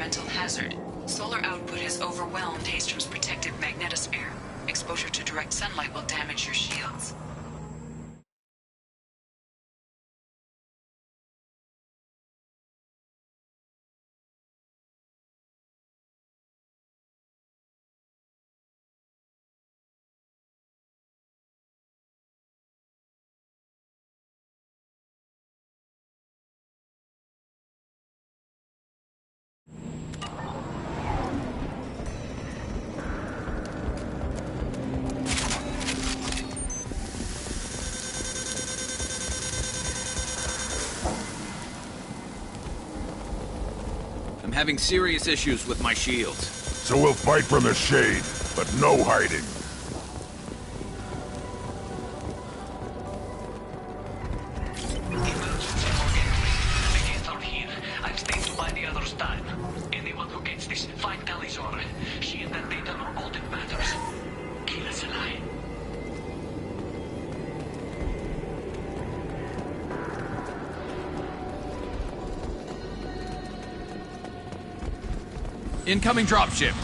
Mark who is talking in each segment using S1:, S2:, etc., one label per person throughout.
S1: environmental hazard. Solar output has overwhelmed Haystrom's protective magnetosphere. Exposure to direct sunlight will damage your shields.
S2: I'm having serious issues with my shields.
S3: So we'll fight from the shade, but no hiding.
S4: The gates are here. I'm staying to buy the others time. Anyone who gets this, find Talizora. She and that data are all that matters. Kill us alive.
S2: Incoming dropship.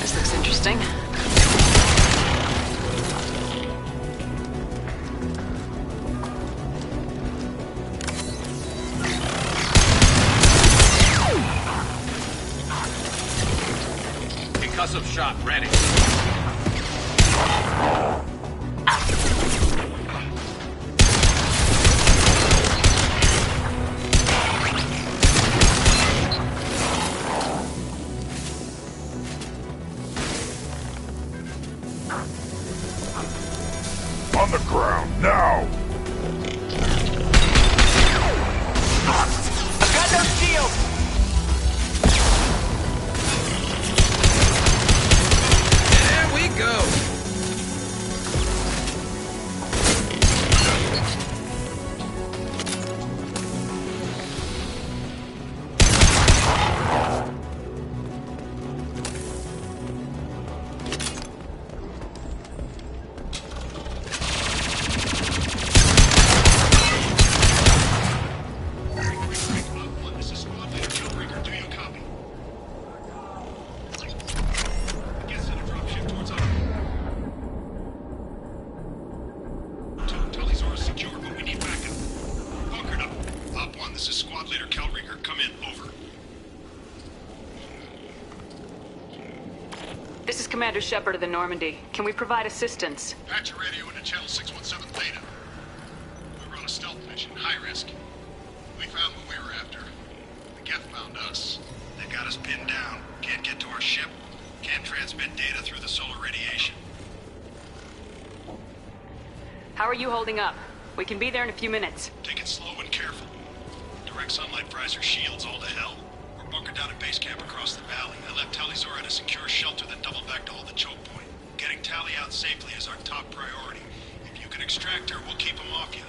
S1: This looks interesting.
S2: Concussive shot ready.
S3: On the ground, now!
S4: I've got no shield!
S2: There we go.
S1: This is Commander Shepard of the Normandy. Can we provide assistance?
S5: Patch your radio into channel 617 Theta. We run a stealth mission, high risk. We found what we were after. The Geth found us. They got us pinned down. Can't get to our ship. Can't transmit data through the solar radiation.
S1: How are you holding up? We can be there in a few minutes.
S5: Take it slow and careful. Direct sunlight fries our shields all to hell. We're bunkered down at base camp across the valley. I left Talizora at a secure shelter, then doubled back to hold the choke point. Getting Tally out safely is our top priority. If you can extract her, we'll keep them off you.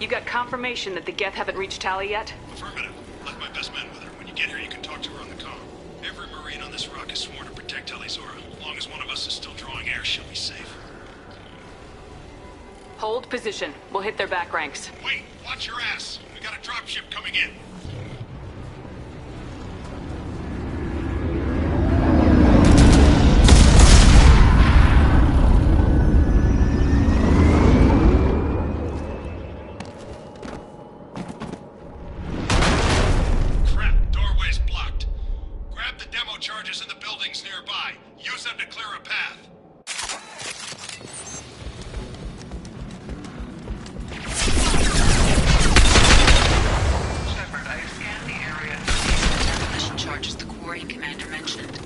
S1: You got confirmation that the Geth haven't reached Tally yet?
S5: Affirmative. Left my best men with her. When you get here, you can talk to her on the comm. Every Marine on this rock is sworn to protect Talizora. As long as one of us is still drawing air, she'll be safe.
S1: Hold position. We'll hit their back ranks.
S5: Wait! Watch your ass! We got a dropship coming in. Crap, doorway's blocked. Grab the demo charges in the buildings nearby. Use them to clear a path.
S4: Shepard,
S1: Quarian commander mentioned.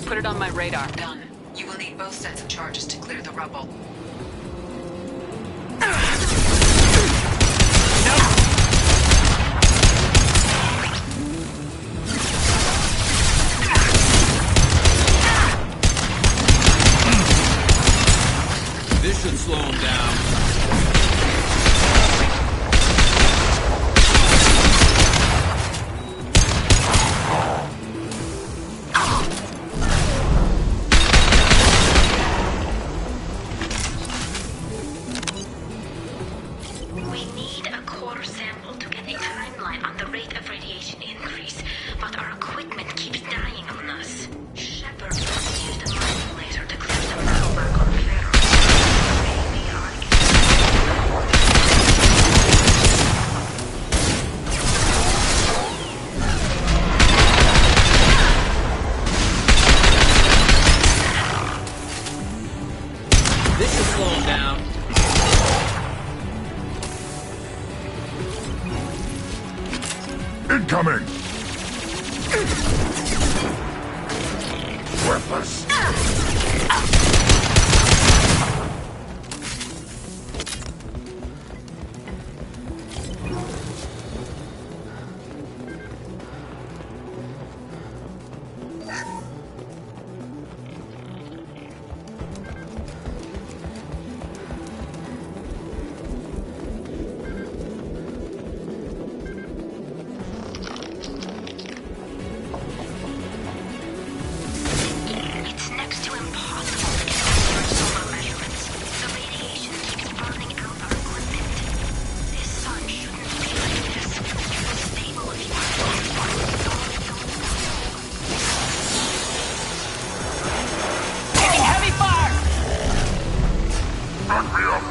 S6: Put it on my radar.
S1: Done. You will need both sets of charges to clear the rubble.
S2: This should slow him down.
S7: We need a core sample to get a timeline on the rate of radiation increase, but our equipment keeps dying on us. Shepard used a mining laser to clear the metal back on Pharaoh. Maybe
S2: This should slow him down.
S3: Incoming! Worthless!
S7: it's next to impossible to get accurate solar measurements. The radiation keeps burning out our equipment. This sun shouldn't be like this. It was stable a few years ago.
S6: Taking heavy fire!
S3: Knock me up!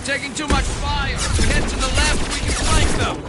S2: Taking too much fire. If we head to the left, we can flank them.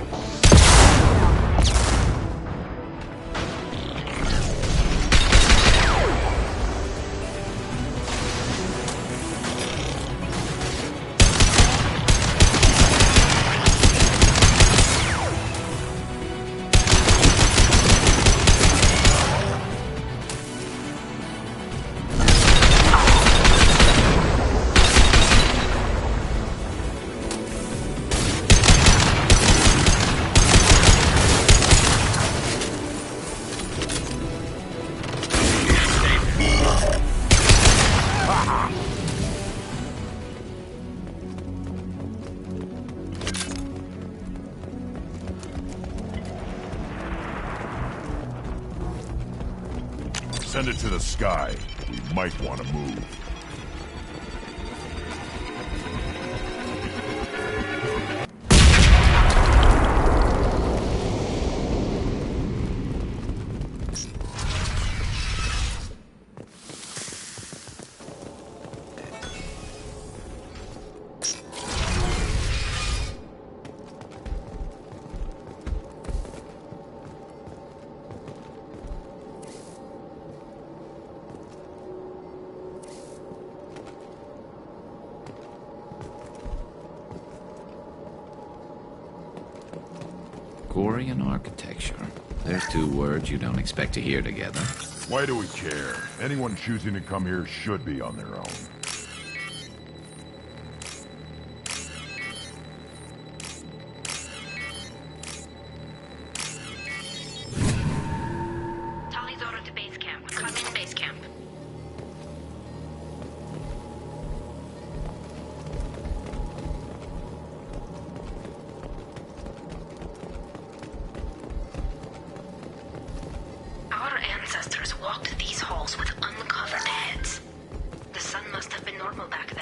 S3: Send it to the sky. We might want to move.
S2: Quarian architecture. There's two words you don't expect to hear together.
S3: Why do we care? Anyone choosing to come here should be on their own.
S7: ancestors walked these halls with uncovered heads. The sun must have been normal back then.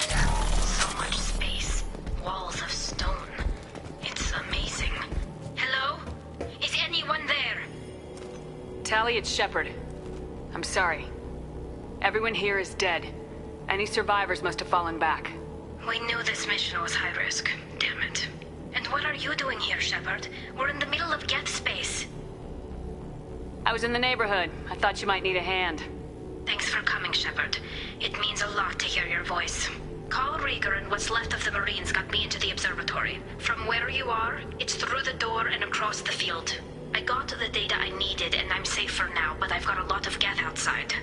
S7: So much space. Walls of stone. It's amazing. Hello? Is anyone there?
S6: Tally, it's Shepard. I'm sorry. Everyone here is dead. Any survivors must have fallen back.
S7: We knew this mission was high risk. Damn it. And what are you doing here, Shepard? We're in the middle of Geth space.
S6: I was in the neighborhood. I thought you might need a hand.
S7: Thanks for coming, Shepard. It means a lot to hear your voice. Call Rieger and what's left of the Marines got me into the observatory. From where you are, it's through the door and across the field. I got the data I needed and I'm safe for now, but I've got a lot of Geth outside.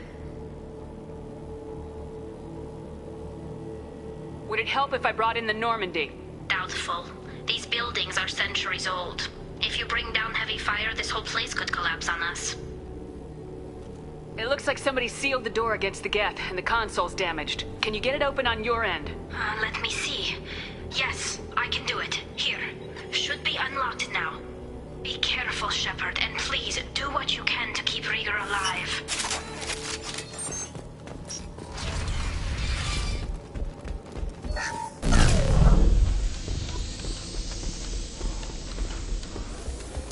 S6: Would it help if I brought in the Normandy?
S7: Doubtful. These buildings are centuries old. If you bring down heavy fire, this whole place could collapse on us.
S6: It looks like somebody sealed the door against the Geth, and the console's damaged. Can you get it open on your end?
S7: Let me see. Yes, I can do it. Here. Should be unlocked now. Be careful, Shepard, and please do what you can to keep Rieger alive.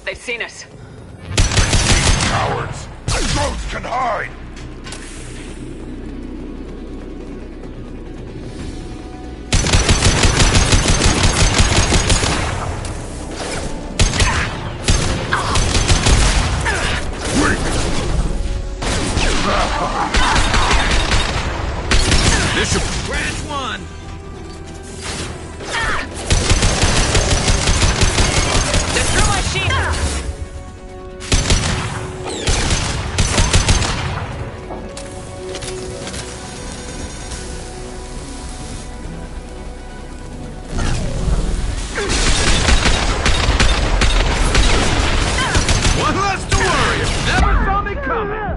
S6: They've seen us.
S3: Cowards! The drones can hide!
S2: Bishop, branch one!
S6: They're through my shield!
S2: One less to worry! Never saw me coming!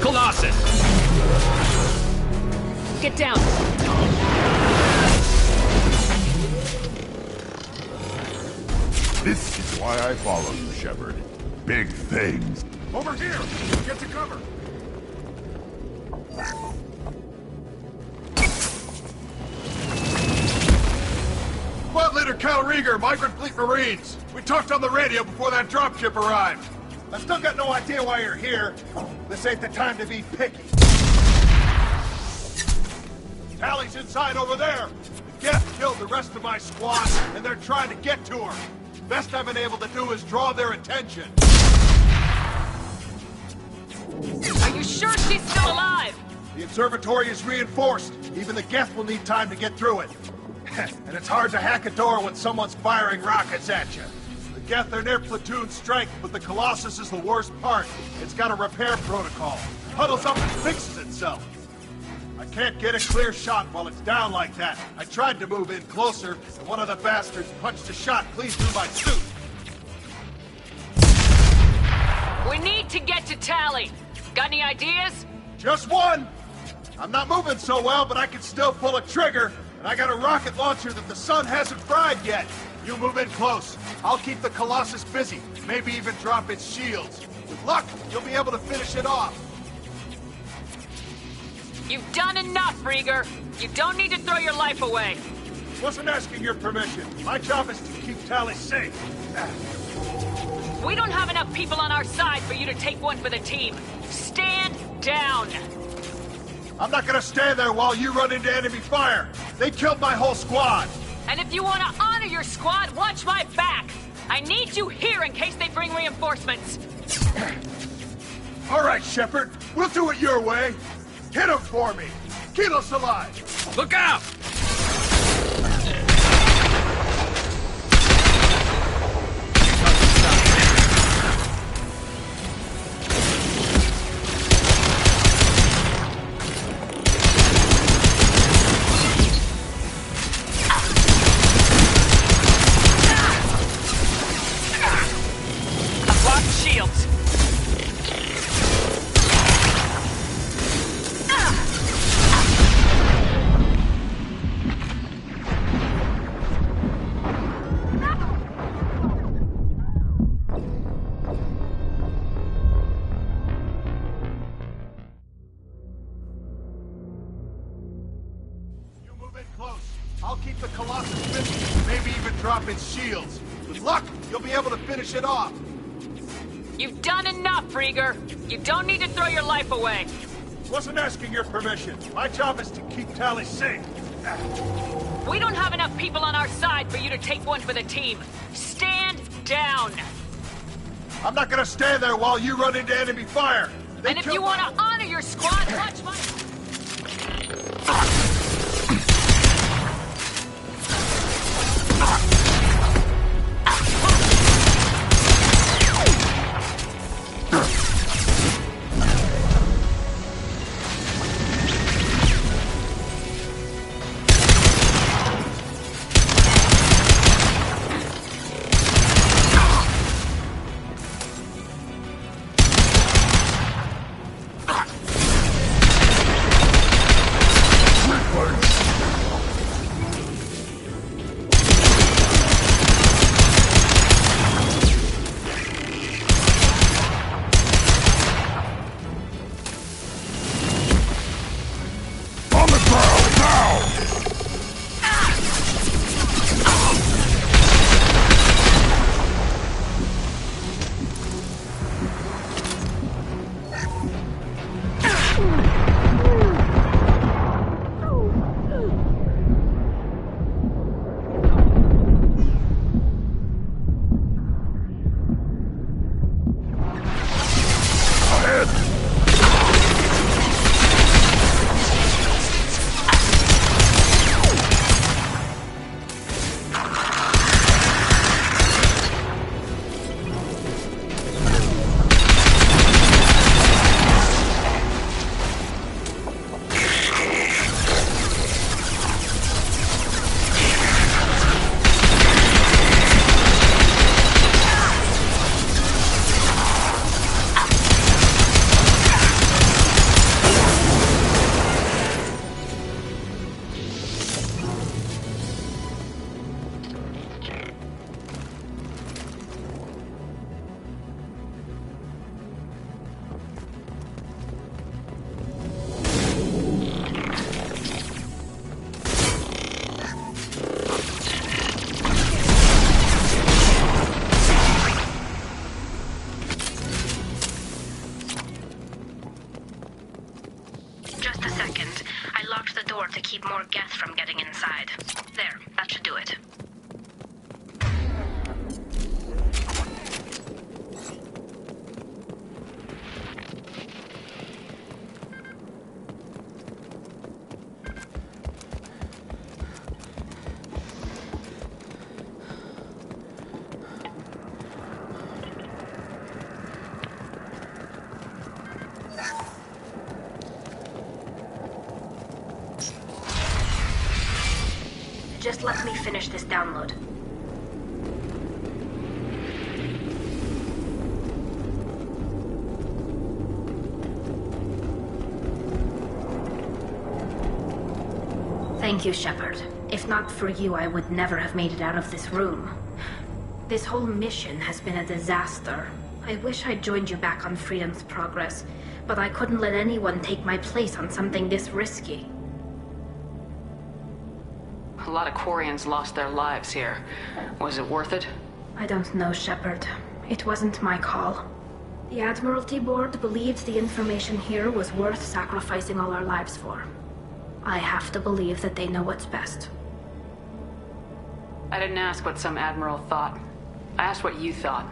S2: Colossus!
S6: Get down!
S3: This is why I follow you, Shepard. Big things.
S5: Over here! Get to cover! Squad Leader Cal Rieger, Migrant Fleet Marines. We talked on the radio before that dropship arrived.
S8: I still got no idea why you're here. This ain't the time to be picky.
S5: Tally's inside over there. The Geth killed the rest of my squad, and they're trying to get to her. Best I've been able to do is draw their attention.
S6: Are you sure she's still alive?
S8: The observatory is reinforced. Even the Geth will need time to get through it. And it's hard to hack a door when someone's firing rockets at you.
S5: The Geth are near platoon strength, but the Colossus is the worst part. It's got a repair protocol. Huddles up and fixes itself. I can't get a clear shot while it's down like that. I tried to move in closer, and one of the bastards punched a shot clean through my suit.
S6: We need to get to Tally. Got any ideas?
S5: Just one! I'm not moving so well, but I can still pull a trigger, and I got a rocket launcher that the sun hasn't fried yet. You move in close. I'll keep the Colossus busy, maybe even drop its shields. With luck, you'll be able to finish it off.
S6: You've done enough, Rieger. You don't need to throw your life away.
S5: Wasn't asking your permission. My job is to keep Tally safe.
S6: We don't have enough people on our side for you to take one for the team. Stand down.
S5: I'm not gonna stand there while you run into enemy fire. They killed my whole squad.
S6: And if you want to honor your squad, watch my back. I need you here in case they bring reinforcements.
S8: All right, Shepard. We'll do it your way. Hit him for me. Keep us alive.
S2: Look out!
S8: I'll keep the Colossus busy, maybe even drop its shields. With luck, you'll be able to finish it off.
S6: You've done enough, Rieger. You don't need to throw your life away.
S8: Wasn't asking your permission. My job is to keep Tali safe.
S6: We don't have enough people on our side for you to take one for the team. Stand down.
S8: I'm not gonna stand there while you run into enemy fire.
S6: And if you want to honor your squad, watch my...
S7: to keep more gas from getting inside. There, that should do it. Just let me finish this download. Thank you, Shepard. If not for you, I would never have made it out of this room. This whole mission has been a disaster. I wish I'd joined you back on Freedom's Progress, but I couldn't let anyone take my place on something this risky.
S6: A lot of Quarians lost their lives here. Was it worth it?
S7: I don't know, Shepard. It wasn't my call. The Admiralty Board believed the information here was worth sacrificing all our lives for. I have to believe that they know what's best.
S6: I didn't ask what some admiral thought. I asked what you thought.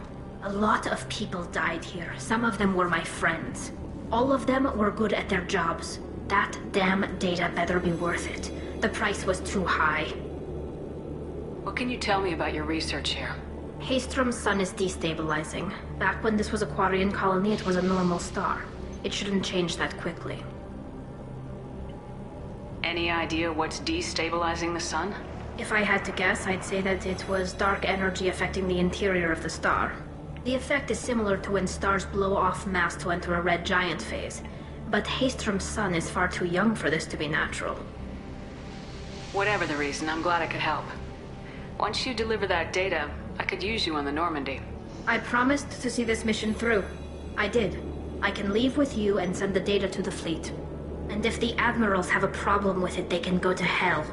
S7: A lot of people died here. Some of them were my friends. All of them were good at their jobs. That damn data better be worth it. The price was too high.
S6: What can you tell me about your research here?
S7: Haystrom's sun is destabilizing. Back when this was a Quarian colony, it was a normal star. It shouldn't change that quickly.
S6: Any idea what's destabilizing the sun?
S7: If I had to guess, I'd say that it was dark energy affecting the interior of the star. The effect is similar to when stars blow off mass to enter a red giant phase. But Haystrom's sun is far too young for this to be natural.
S6: Whatever the reason, I'm glad I could help. Once you deliver that data, I could use you on the Normandy.
S7: I promised to see this mission through. I did. I can leave with you and send the data to the fleet. And if the admirals have a problem with it, they can go to hell.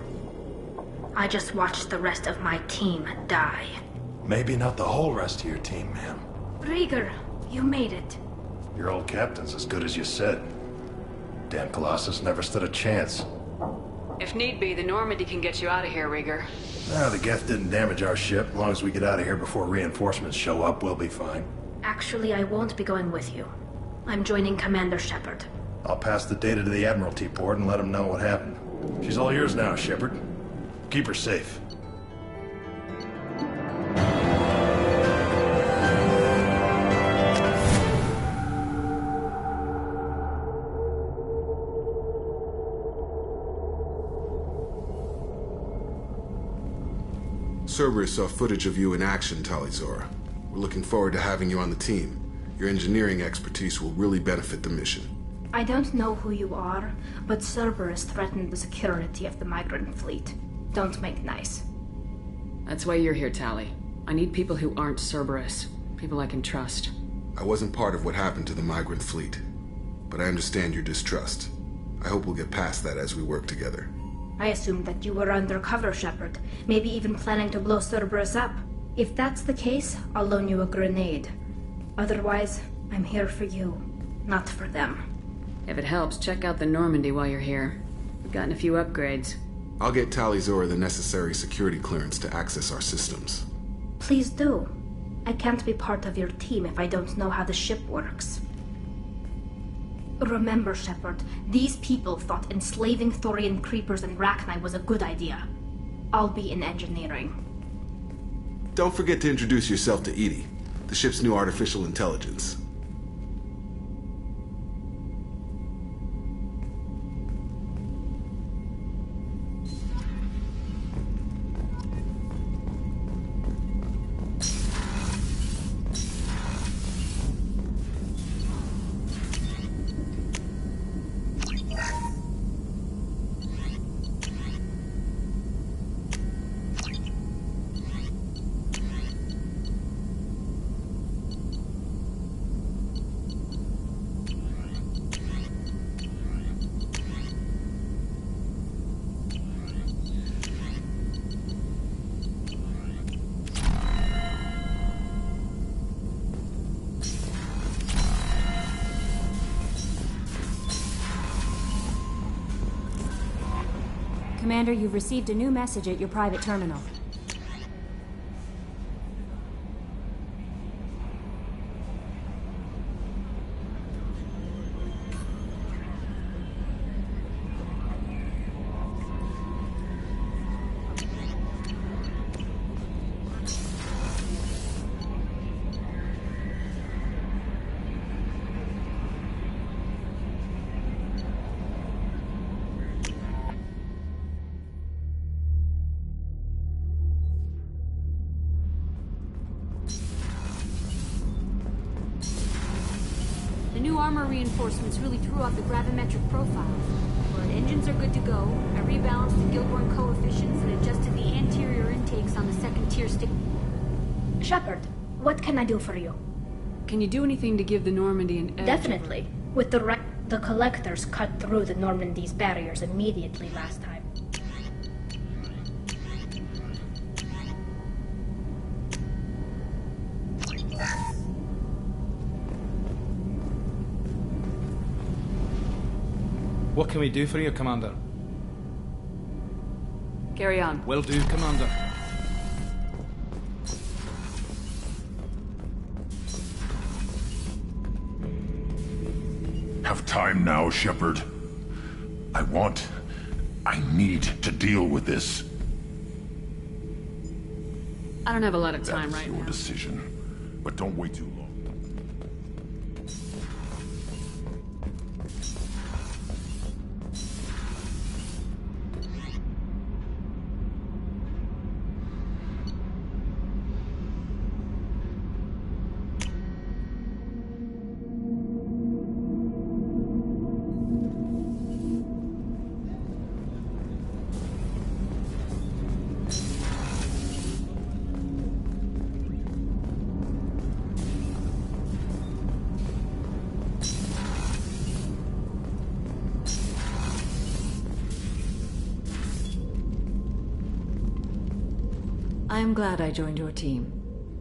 S7: I just watched the rest of my team die.
S8: Maybe not the whole rest of your team, ma'am.
S7: Rieger, you made it.
S8: Your old captain's as good as you said. Damn Colossus never stood a chance.
S6: If need be, the Normandy can get you out of here, Rieger.
S8: The Geth didn't damage our ship. As long as we get out of here before reinforcements show up, we'll be fine.
S7: Actually, I won't be going with you. I'm joining Commander Shepard.
S8: I'll pass the data to the Admiralty port and let them know what happened. She's all yours now, Shepard. Keep her safe.
S9: Cerberus saw footage of you in action, Talizora. We're looking forward to having you on the team. Your engineering expertise will really benefit the mission.
S7: I don't know who you are, but Cerberus threatened the security of the migrant fleet. Don't make nice.
S6: That's why you're here, Tali. I need people who aren't Cerberus. People I can trust.
S9: I wasn't part of what happened to the migrant fleet, but I understand your distrust. I hope we'll get past that as we work together.
S7: I assumed that you were undercover, Shepard. Maybe even planning to blow Cerberus up. If that's the case, I'll loan you a grenade. Otherwise, I'm here for you, not for them.
S6: If it helps, check out the Normandy while you're here. We've gotten a few upgrades.
S9: I'll get Talizora the necessary security clearance to access our systems.
S7: Please do. I can't be part of your team if I don't know how the ship works. Remember, Shepard, these people thought enslaving Thorian creepers and Rachni was a good idea. I'll be in engineering.
S9: Don't forget to introduce yourself to Edie, the ship's new artificial intelligence.
S10: Commander, you've received a new message at your private terminal. The new armor reinforcements really threw off the gravimetric profile. But engines are good to go. I rebalanced the Gilborn coefficients and adjusted the anterior intakes on the second tier stick.
S7: Shepard, what can I do for you?
S6: Can you do anything to give the Normandy an edge?
S7: Definitely. With the collectors cut through the Normandy's barriers immediately last time.
S11: What can we do for you, Commander?
S6: Carry on.
S11: Will do, Commander.
S3: have time now, Shepard? I need to deal with this.
S6: I don't have a lot of time
S3: That's
S6: right
S3: your
S6: now.
S3: decision. But don't wait too long.
S12: I am glad I joined your team.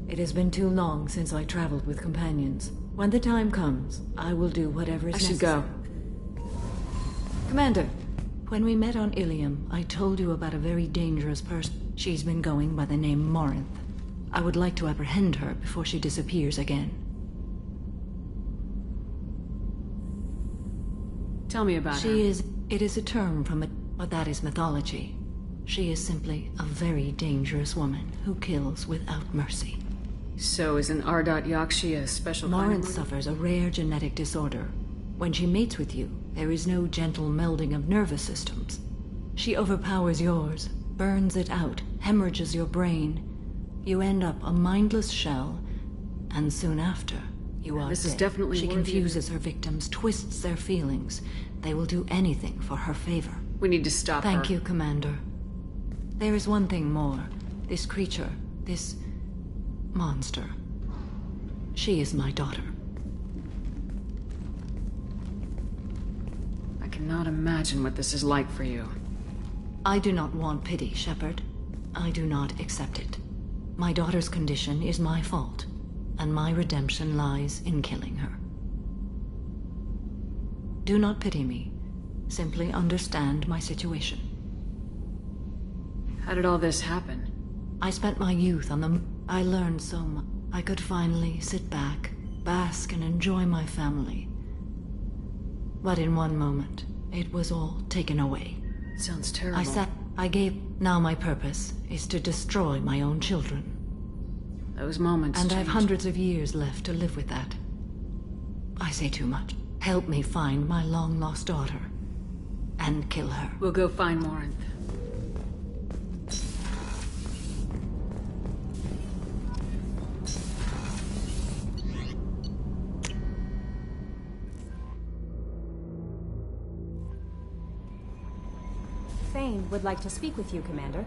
S12: It has been too long since I traveled with companions. When the time comes, I will do whatever is necessary.
S6: I should go.
S12: Commander, when we met on Ilium, I told you about a very dangerous person. She's been going by the name Morinth. I would like to apprehend her before she disappears again.
S6: Tell me about her.
S12: It is a term from it, but that is mythology. She is simply a very dangerous woman who kills without mercy.
S6: So is an Ardot Yakshi a special kind of
S12: Morinth suffers a rare genetic disorder. When she mates with you, there is no gentle melding of nervous systems. She overpowers yours, burns it out, hemorrhages your brain. You end up a mindless shell, and soon after, you are
S6: This is
S12: dead.
S6: definitely
S12: She
S6: worthy of
S12: confuses her victims, twists their feelings. They will do anything for her favor.
S6: We need to stop her.
S12: Thank you, Commander. There is one thing more. This creature, this monster. She is my daughter.
S6: I cannot imagine what this is like for you.
S12: I do not want pity, Shepard. I do not accept it. My daughter's condition is my fault, and my redemption lies in killing her. Do not pity me. Simply understand my situation.
S6: How did all this happen?
S12: I spent my youth on the... I learned so much. I could finally sit back, bask and enjoy my family. But in one moment, it was all taken away.
S6: Sounds terrible.
S12: Now my purpose is to destroy my own children.
S6: Those moments
S12: And I've
S6: change.
S12: hundreds of years left to live with that. I say too much. Help me find my long-lost daughter. And kill her.
S6: We'll go find Morinth.
S13: Thane would like to speak with you, Commander.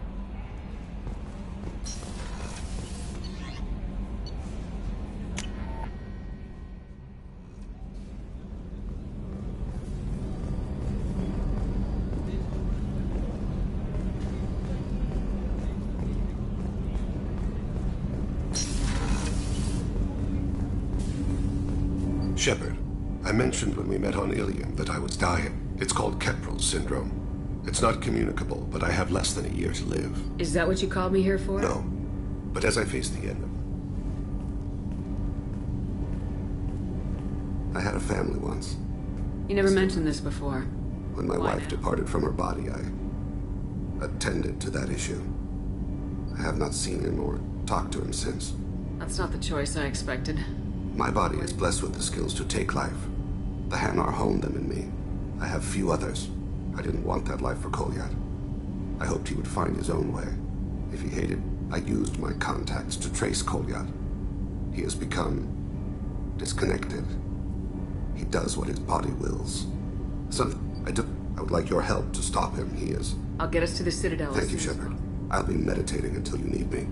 S14: Shepard, I mentioned when we met on Ilium that I was dying. It's called Keprel syndrome. It's not communicable, but I have less than a year to live.
S6: Is that what you called me here for?
S14: No. But as I face the end I had a family once.
S6: You never mentioned this before.
S14: When my wife departed from her body, I attended to that issue. I have not seen him or talked to him since.
S6: That's not the choice I expected.
S14: My body is blessed with the skills to take life. The Hanar honed them in me. I have few others. I didn't want that life for Kolyat. I hoped he would find his own way. If he hated, I used my contacts to trace Kolyat. He has become disconnected. He does what his body wills. I would like your help to stop him. He is...
S6: I'll get us to the Citadel.
S14: Thank you, Shepard. I'll be meditating until you need me.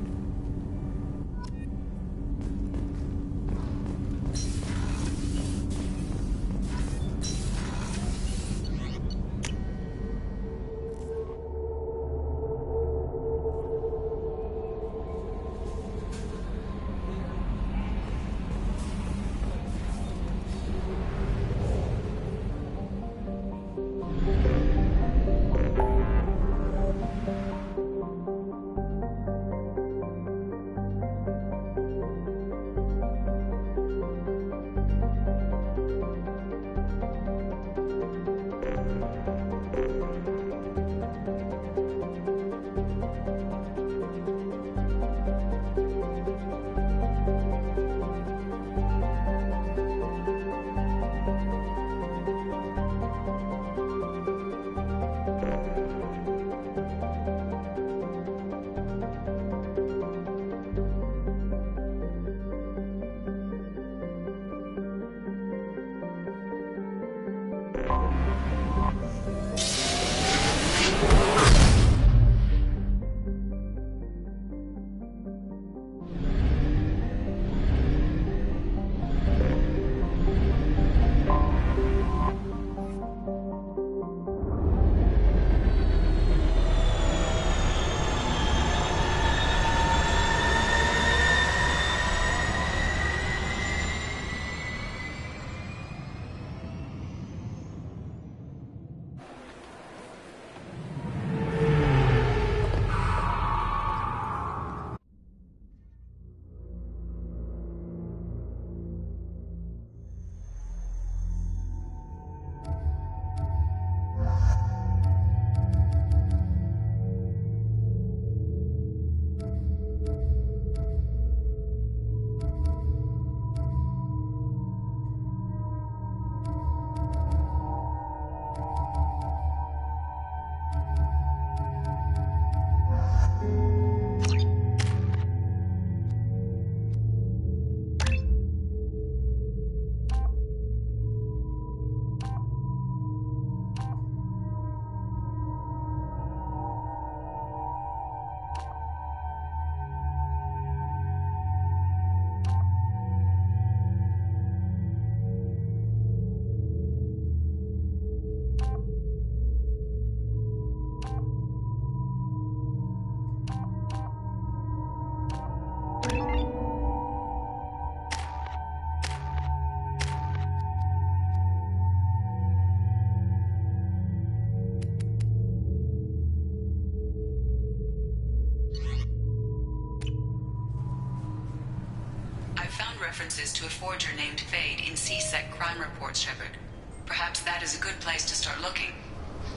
S1: found references to a forger named Fade in CSEC crime reports, Shepard. Perhaps that is a good place to start looking.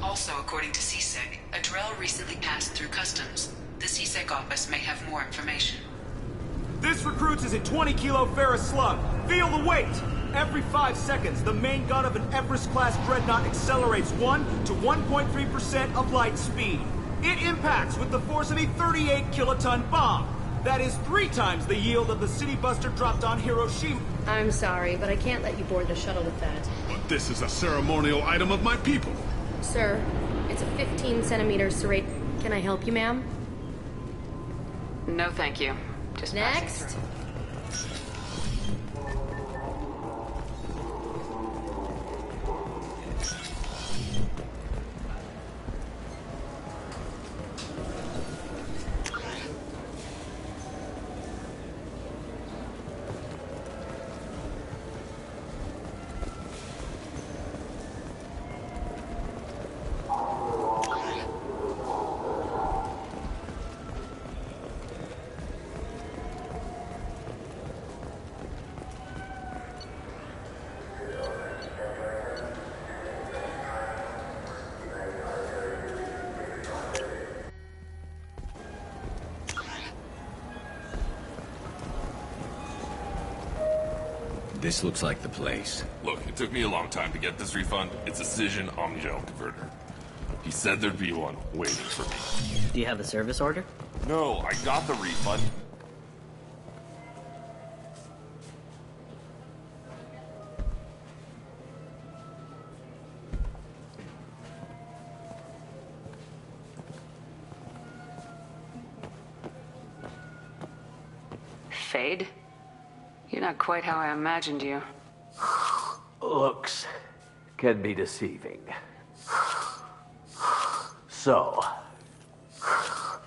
S1: Also, according to CSEC, a Drell recently passed through customs. The CSEC office may have more information.
S15: This recruits is a 20-kilo ferrous slug. Feel the weight! Every 5 seconds, the main gun of an Everest-class dreadnought accelerates 1 to 1.3% of light speed. It impacts with the force of a 38-kiloton bomb. That is 3 times the yield of the city buster dropped on Hiroshima.
S16: I'm sorry, but I can't let you board the shuttle with that.
S3: But this is a ceremonial item of my people.
S16: Sir, it's a 15-centimeter serrate. Can I help you, ma'am?
S6: No, thank you. Just
S16: next.
S2: This looks like the place.
S17: Look, it took me a long time to get this refund. It's a Cision Omnigel converter. He said there'd be one waiting for me.
S18: Do you have the service order?
S17: No, I got the refund.
S6: Fade? You're not quite how I imagined you.
S19: Looks can be deceiving. So,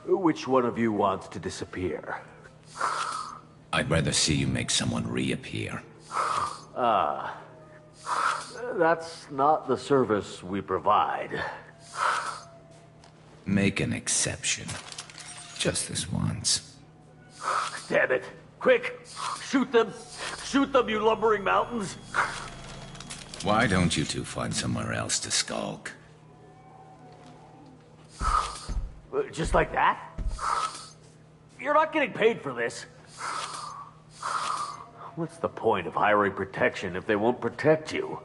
S19: which one of you wants to disappear?
S2: I'd rather see you make someone reappear.
S19: That's not the service we provide.
S2: Make an exception. Just this once.
S19: Damn it. Quick! Shoot them! Shoot them, you lumbering mountains!
S2: Why don't you two find somewhere else to skulk?
S19: Just like that? You're not getting paid for this. What's the point of hiring protection if they won't protect you?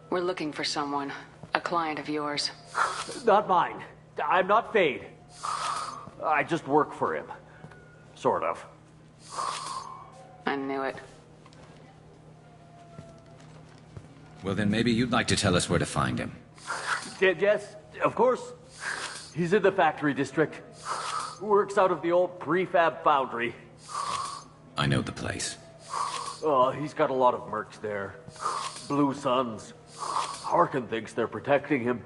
S6: We're looking for someone. A client of yours.
S19: Not mine. I'm not Fade. I just work for him. Sort of.
S6: I knew it.
S2: Well, then maybe you'd like to tell us where to find him.
S19: Yes, of course. He's in the factory district. Works out of the old prefab foundry.
S2: I know the place.
S19: He's got a lot of mercs there. Blue Suns. Harkin thinks they're protecting him.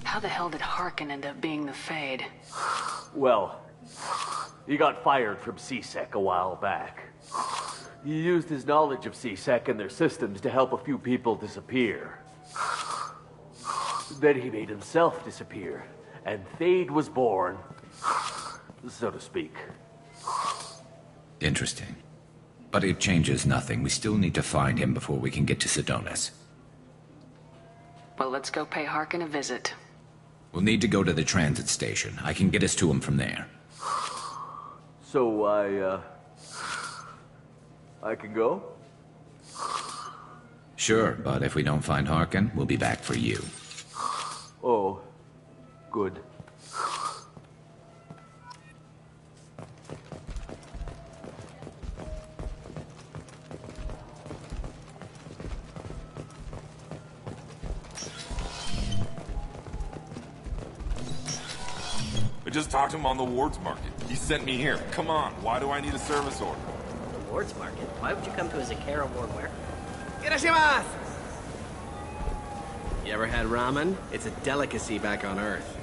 S6: How the hell did Harkin end up being the Fade?
S19: Well, he got fired from CSEC a while back. He used his knowledge of CSEC and their systems to help a few people disappear. Then he made himself disappear, and Fade was born, so to speak.
S2: Interesting. But it changes nothing. We still need to find him before we can get to Sedonis.
S6: Well, let's go pay Harkin a visit.
S2: We'll need to go to the transit station. I can get us to him from there.
S19: So I can go?
S2: Sure, but if we don't find Harkin, we'll be back for you.
S19: Oh, good.
S17: I just talked to him on the Wards Market. He sent me here. Come on, why do I need a service order?
S18: The Wards Market? Why would you come to a Zakara war where?
S20: Irashimasu! You ever had ramen? It's a delicacy back on Earth.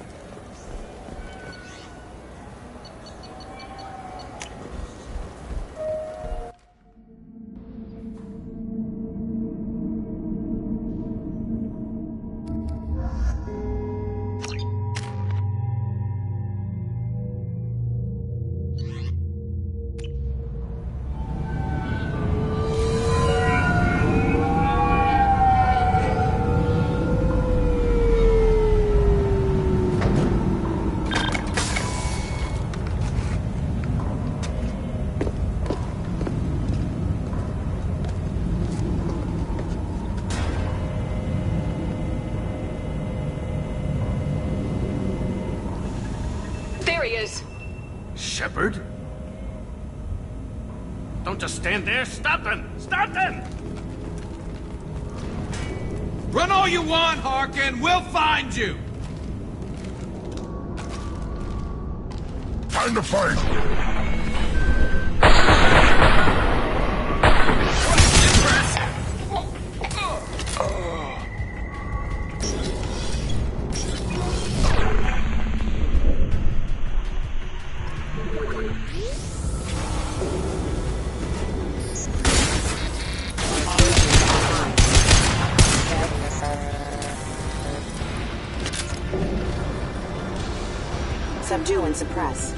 S6: he is.
S15: Shepard? Don't just stand there. Stop them! Stop them!
S21: Run all you want, Harkin. We'll find you.
S3: Time to fight!
S22: Subdue and suppress.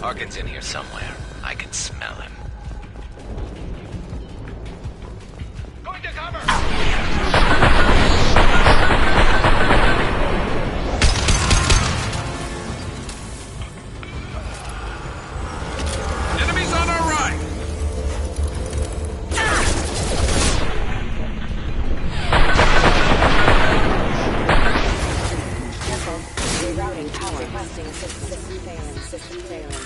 S23: Harkin's in here somewhere. I can smell him.
S5: Going to cover!
S21: Enemies on our right.
S22: Careful. Rerouting power. Requesting assistance. System failing. System failing.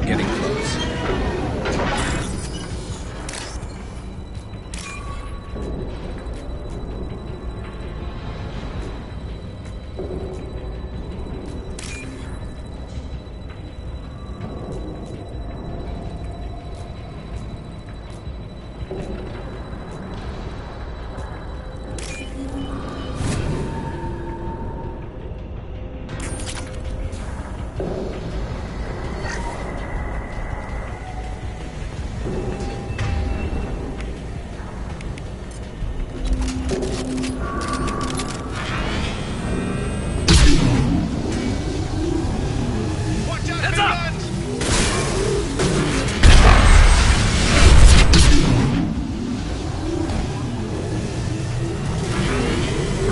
S2: Getting close.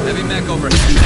S2: Heavy mech overhead.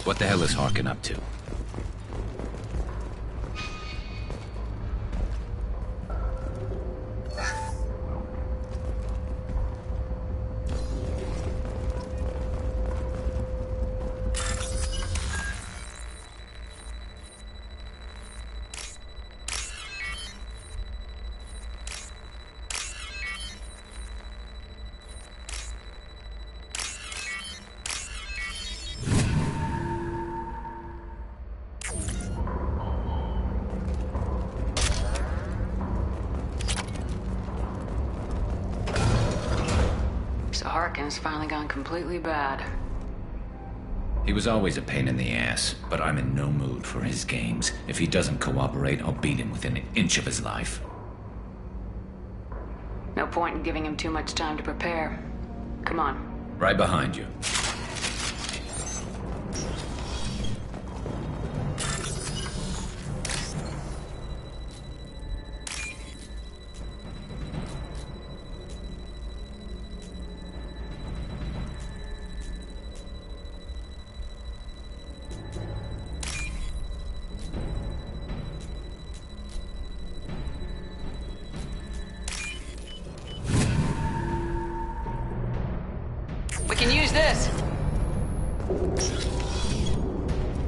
S2: What the hell is Harkin up to?
S6: So Harkin's finally gone completely bad.
S2: He was always a pain in the ass, but I'm in no mood for his games. If he doesn't cooperate, I'll beat him within an inch of his life.
S6: No point in giving him too much time to prepare. Come on.
S2: Right behind you.
S6: We can use this.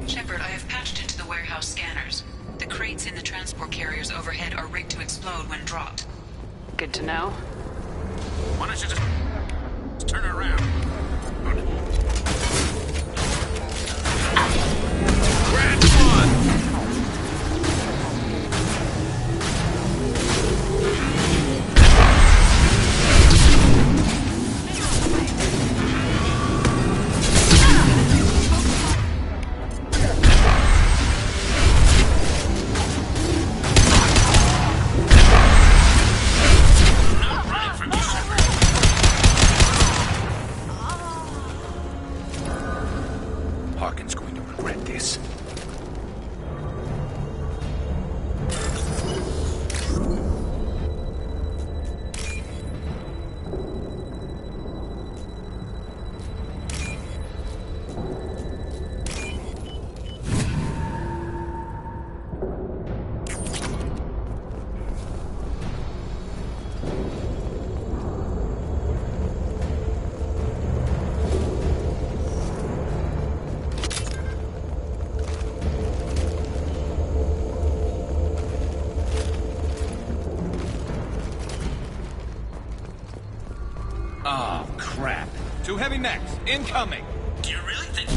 S1: Shepard, I have patched into the warehouse scanners. The crates in the transport carriers overhead are rigged to explode when dropped.
S6: Good to know.
S5: Why don't you just turn it around? Grand one!
S2: Harkin's going to regret this. Oh, crap.
S21: Two heavy mechs, incoming.
S5: Do you really think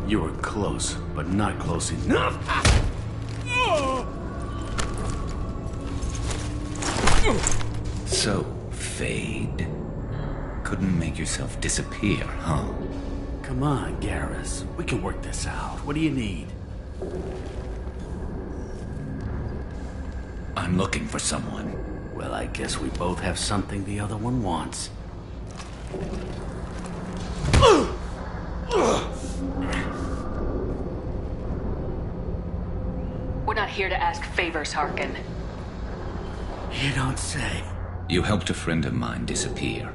S4: You were close, but not close enough.
S2: So, Fade. Couldn't make yourself disappear, huh?
S4: Come on, Garrus. We can work this out. What do you need?
S2: I'm looking for someone.
S4: Well, I guess we both have something the other one wants.
S6: here to ask favors, Harkin.
S4: You don't say.
S2: You helped a friend of mine disappear.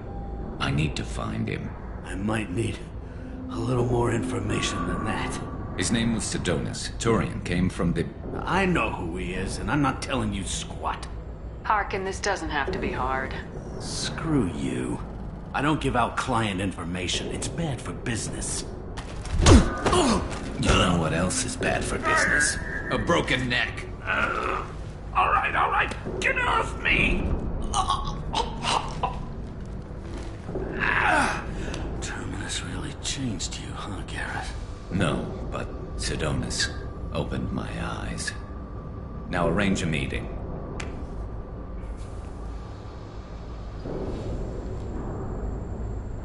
S2: I need to find him.
S4: I might need a little more information than that.
S2: His name was Sidonus. Turian came from the...
S4: I know who he is, and I'm not telling you squat.
S6: Harkin, this doesn't have to be hard.
S4: Screw you. I don't give out client information. It's bad for business.
S2: You know what else is bad for business? A broken neck.
S4: All right. Get off me! Terminus really changed you, huh, Garrett?
S2: No, but Sidonus opened my eyes. Now arrange a meeting.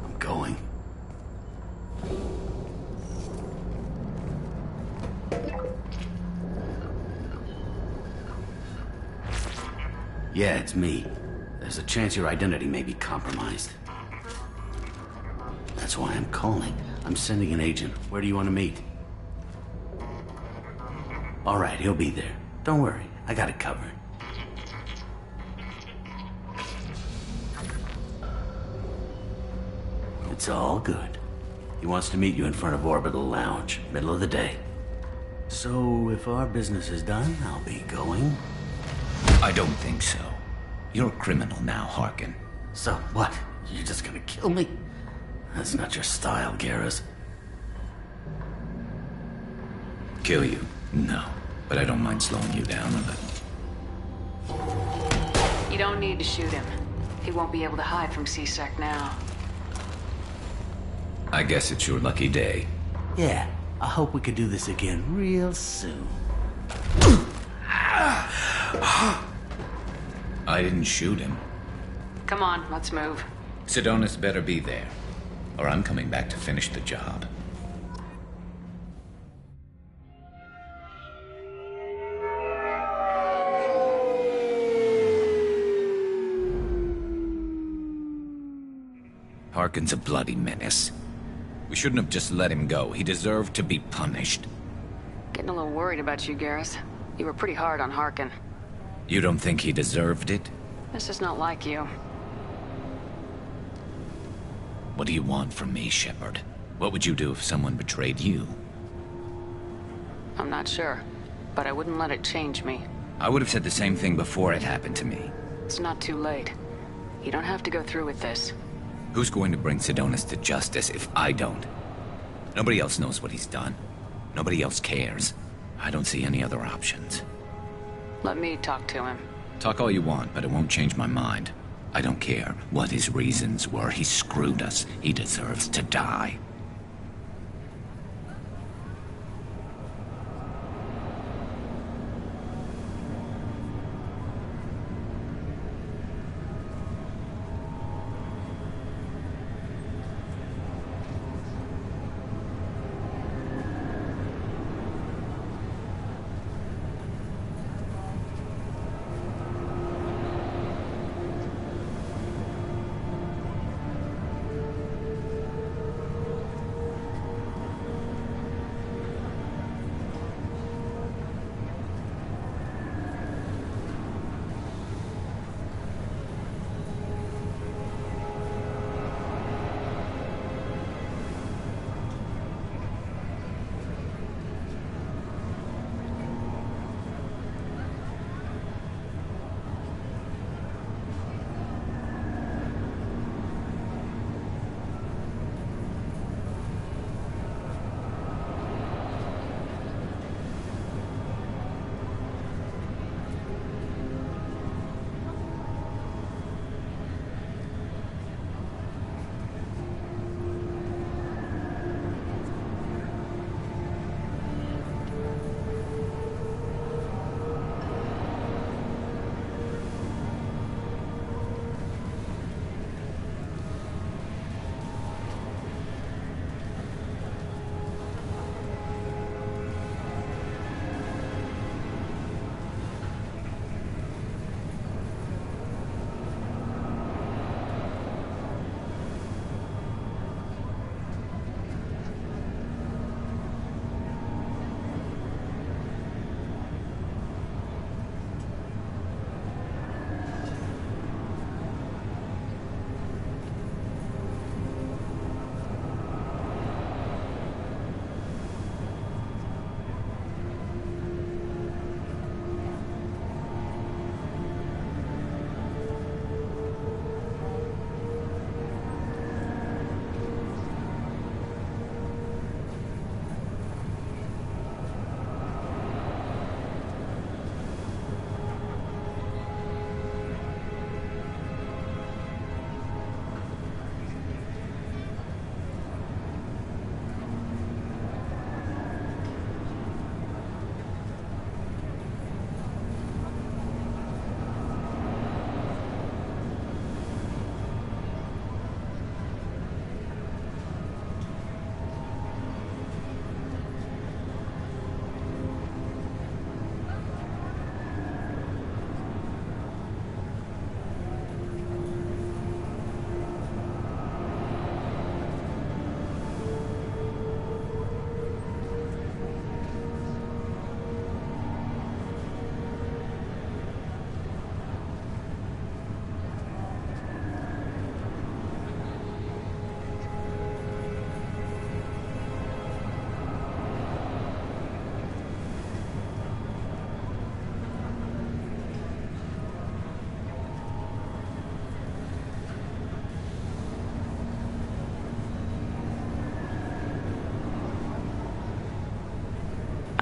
S4: I'm going. Yeah, it's me. There's a chance your identity may be compromised. That's why I'm calling. I'm sending an agent. Where do you want to meet? All right, he'll be there. Don't worry, I got it covered. It's all good. He wants to meet you in front of Orbital Lounge, middle of the day. So, if our business is done, I'll be going.
S2: I don't think so. You're a criminal now, Harkin.
S4: So, what? You're just gonna kill me? That's not your style, Garrus.
S2: Kill you? No. But I don't mind slowing you down a little.
S6: You don't need to shoot him. He won't be able to hide from C-Sec now.
S2: I guess it's your lucky day.
S4: Yeah, I hope we could do this again real soon.
S2: I didn't shoot him.
S6: Come on, let's move.
S2: Sidonus better be there, or I'm coming back to finish the job. Harkin's a bloody menace. We shouldn't have just let him go. He deserved to be punished.
S6: Getting a little worried about you, Garrus. You were pretty hard on Harkin.
S2: You don't think he deserved it?
S6: This is not like you.
S2: What do you want from me, Shepard? What would you do if someone betrayed you?
S6: I'm not sure, but I wouldn't let it change me.
S2: I would have said the same thing before it happened to me.
S6: It's not too late. You don't have to go through with this.
S2: Who's going to bring Sidonus to justice if I don't? Nobody else knows what he's done. Nobody else cares. I don't see any other options.
S6: Let me talk to him.
S2: Talk all you want, but it won't change my mind. I don't care what his reasons were. He screwed us. He deserves to die.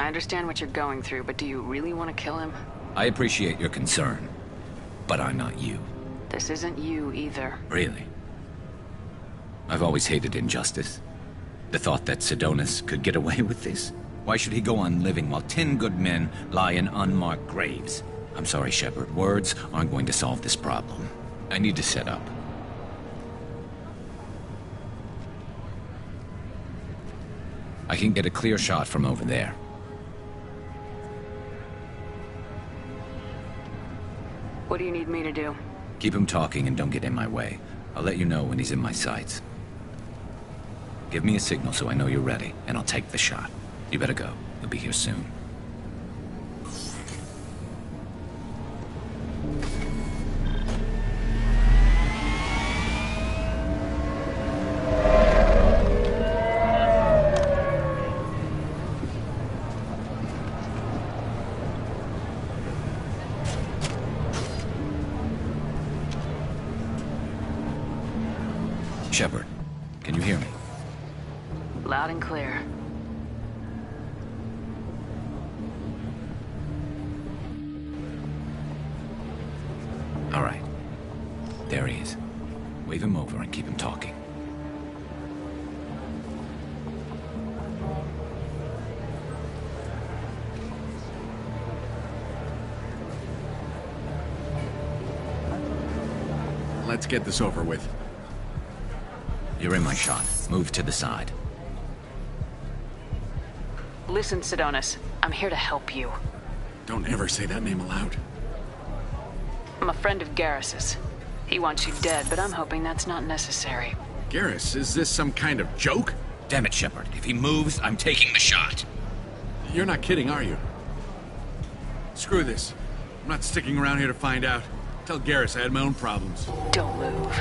S6: I understand what you're going through, but do you really want to kill him?
S2: I appreciate your concern, but I'm not you.
S6: This isn't you either.
S2: Really? I've always hated injustice. The thought that Sidonis could get away with this? Why should he go on living while 10 good men lie in unmarked graves? I'm sorry, Shepard. Words aren't going to solve this problem. I need to set up. I can get a clear shot from over there.
S6: What do you need me to do?
S2: Keep him talking and don't get in my way. I'll let you know when he's in my sights. Give me a signal so I know you're ready, and I'll take the shot. You better go. He'll be here soon. Shepard, can you hear me?
S6: Loud and clear.
S2: All right. There he is. Wave him over and keep him talking.
S8: Let's get this over with.
S2: You're in my shot. Move to the side.
S6: Listen, Sidonis. I'm here to help you.
S8: Don't ever say that name aloud.
S6: I'm a friend of Garrus's. He wants you dead, but I'm hoping that's not necessary.
S8: Garrus, is this some kind of joke?
S2: Damn it, Shepard. If he moves, I'm taking the shot.
S8: You're not kidding, are you? Screw this. I'm not sticking around here to find out. Tell Garrus I had my own problems.
S6: Don't move.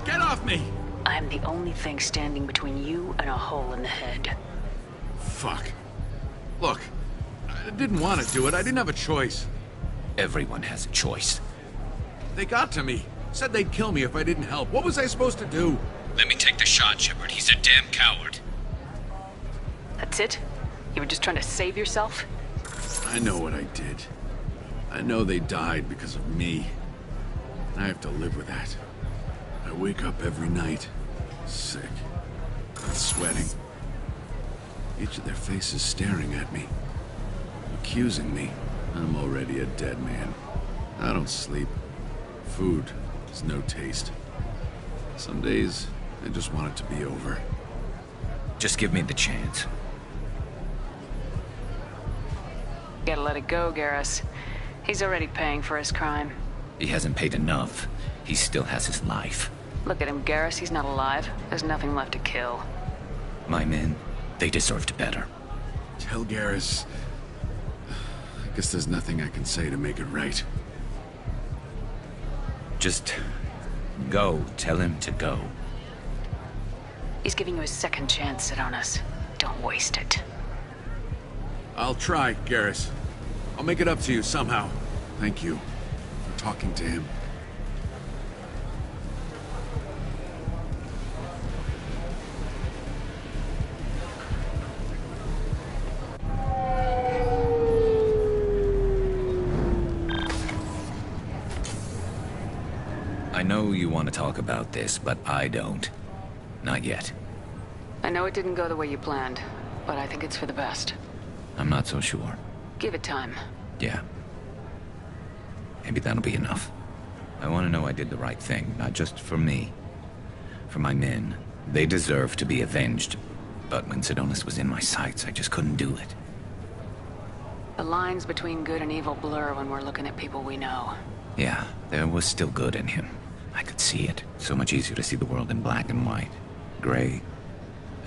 S8: Get off me!
S6: I'm the only thing standing between you and a hole in the head.
S8: Fuck. Look, I didn't want to do it. I didn't have a choice.
S2: Everyone has a choice.
S8: They got to me. Said they'd kill me if I didn't help. What was I supposed to do?
S2: Let me take the shot, Shepard. He's a damn coward.
S6: That's it? You were just trying to save yourself?
S8: I know what I did. I know they died because of me. And I have to live with that. I wake up every night, sick, and sweating. Each of their faces staring at me, accusing me. I'm already a dead man. I don't sleep. Food has no taste. Some days, I just want it to be over.
S2: Just give me the chance.
S6: Gotta let it go, Garrus. He's already paying for his crime.
S2: He hasn't paid enough. He still has his life.
S6: Look at him, Garrus. He's not alive. There's nothing left to kill.
S2: My men, they deserved better.
S8: Tell Garrus... I guess there's nothing I can say to make it right.
S2: Just... go. Tell him to go.
S6: He's giving you a second chance, Sidonis. Don't waste it.
S8: I'll try, Garrus. I'll make it up to you somehow. Thank you for talking to him.
S2: I know you want to talk about this, but I don't. Not yet.
S6: I know it didn't go the way you planned, but I think it's for the best.
S2: I'm not so sure.
S6: Give it time.
S2: Yeah. Maybe that'll be enough. I want to know I did the right thing, not just for me. For my men. They deserve to be avenged. But when Sidonis was in my sights, I just couldn't do it.
S6: The lines between good and evil blur when we're looking at people we know.
S2: Yeah, there was still good in him. I could see it. So much easier to see the world in black and white. Gray.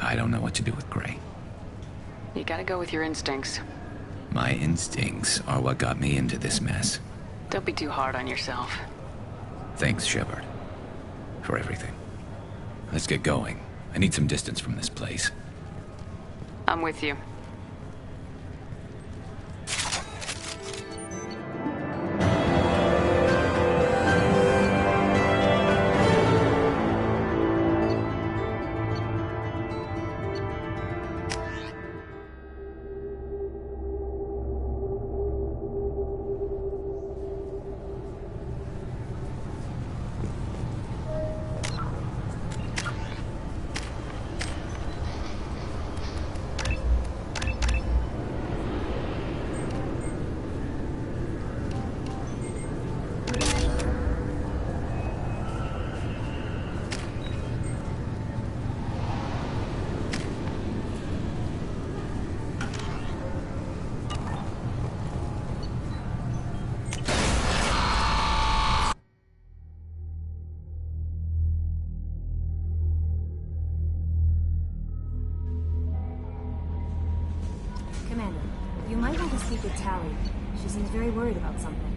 S2: I don't know what to do with gray.
S6: You gotta go with your instincts.
S2: My instincts are what got me into this mess.
S6: Don't be too hard on yourself.
S2: Thanks, Shepard. For everything. Let's get going. I need some distance from this place.
S6: I'm with you.
S13: speak with Tally. She seems very worried about something.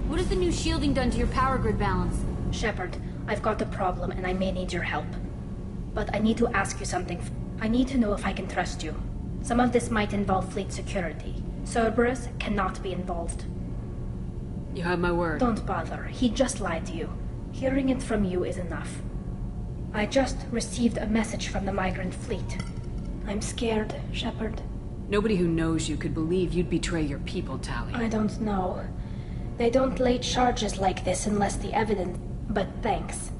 S7: What has the new shielding done to your power grid balance?
S9: Shepard, I've got a problem and I may need your help. But I need to ask you something. I need to know if I can trust you. Some of this might involve fleet security. Cerberus cannot be involved.
S6: You have my word.
S9: Don't bother. He just lied to you. Hearing it from you is enough. I just received a message from the migrant fleet. I'm scared, Shepard.
S6: Nobody who knows you could believe you'd betray your people, Tally.
S9: I don't know. They don't lay charges like this unless the evidence... But thanks.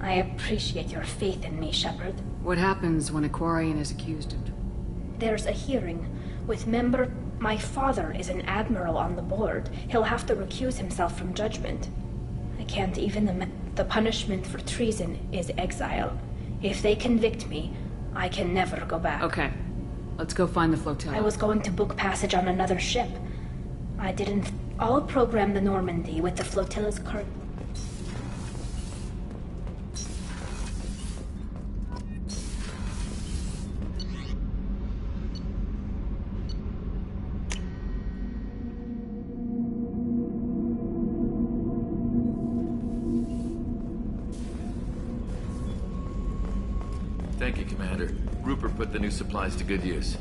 S9: I appreciate your faith in me, Shepard.
S6: What happens when a Quarian is accused of...
S9: There's a hearing with member... My father is an admiral on the board. He'll have to recuse himself from judgment. I can't even the punishment for treason is exile. If they convict me, I can never go back.
S6: Okay. Let's go find the flotilla.
S9: I was going to book passage on another ship. I didn't... I'll program the Normandy with the flotilla's current...
S10: Thank you, Commander. Rupert put the new supplies to good use.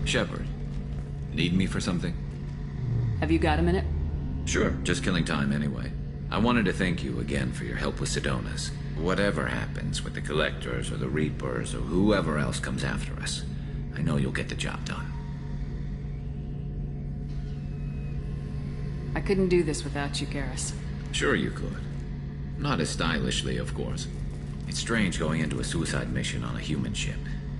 S2: Shepard, need me for something?
S6: Have you got a minute?
S2: Sure, just killing time anyway. I wanted to thank you again for your help with Sidonis. Whatever happens with the Collectors or the Reapers or whoever else comes after us, I know you'll get the job done.
S6: I couldn't do this without you, Garrus.
S2: Sure you could. Not as stylishly, of course. It's strange going into a suicide mission on a human ship.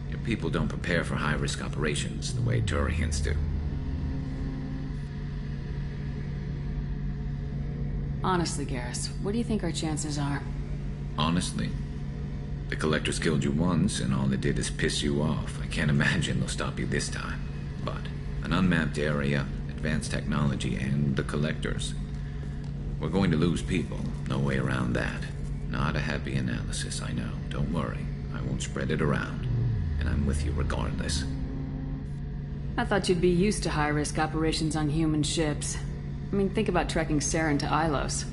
S2: Your people don't prepare for high-risk operations the way Turians do.
S6: Honestly, Garrus, what do you think our chances are?
S2: Honestly? The Collectors killed you once, and all it did is piss you off. I can't imagine they'll stop you this time. But an unmapped area, advanced technology, and the Collectors. We're going to lose people. No way around that. Not a happy analysis, I know. Don't worry. I won't spread it around. And I'm with you regardless.
S6: I thought you'd be used to high-risk operations on human ships. I mean, think about trekking Saren to Ilos.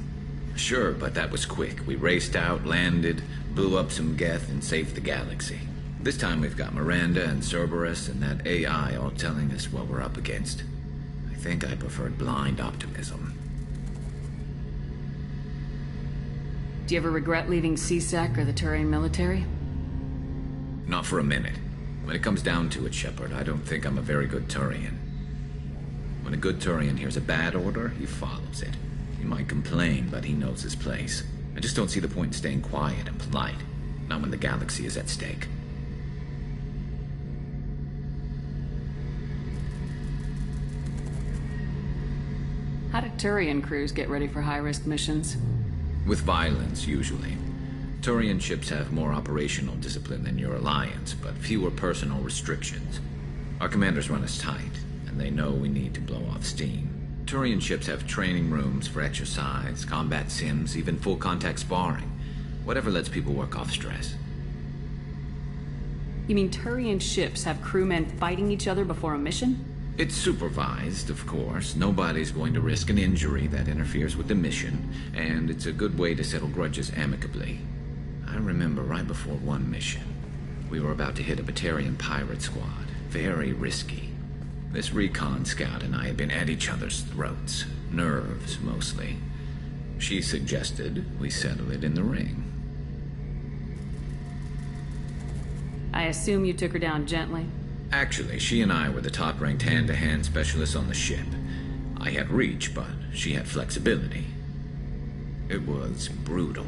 S2: Sure, but that was quick. We raced out, landed, blew up some Geth, and saved the galaxy. This time we've got Miranda and Cerberus and that AI all telling us what we're up against. I think I preferred blind optimism.
S6: Do you ever regret leaving CSEC or the Turian military?
S2: Not for a minute. When it comes down to it, Shepard, I don't think I'm a very good Turian. When a good Turian hears a bad order, he follows it. He might complain, but he knows his place. I just don't see the point in staying quiet and polite. Not when the galaxy is at stake.
S6: How do Turian crews get ready for high-risk missions?
S2: With violence, usually. Turian ships have more operational discipline than your alliance, but fewer personal restrictions. Our commanders run us tight, and they know we need to blow off steam. Turian ships have training rooms for exercise, combat sims, even full-contact sparring. Whatever lets people work off stress.
S6: You mean Turian ships have crewmen fighting each other before a mission?
S2: It's supervised, of course. Nobody's going to risk an injury that interferes with the mission, and it's a good way to settle grudges amicably. I remember right before one mission, we were about to hit a Batarian pirate squad. Very risky. This recon scout and I had been at each other's throats. Nerves, mostly. She suggested we settle it in the ring.
S6: I assume you took her down gently?
S2: Actually, she and I were the top-ranked hand-to-hand specialists on the ship. I had reach, but she had flexibility. It was brutal.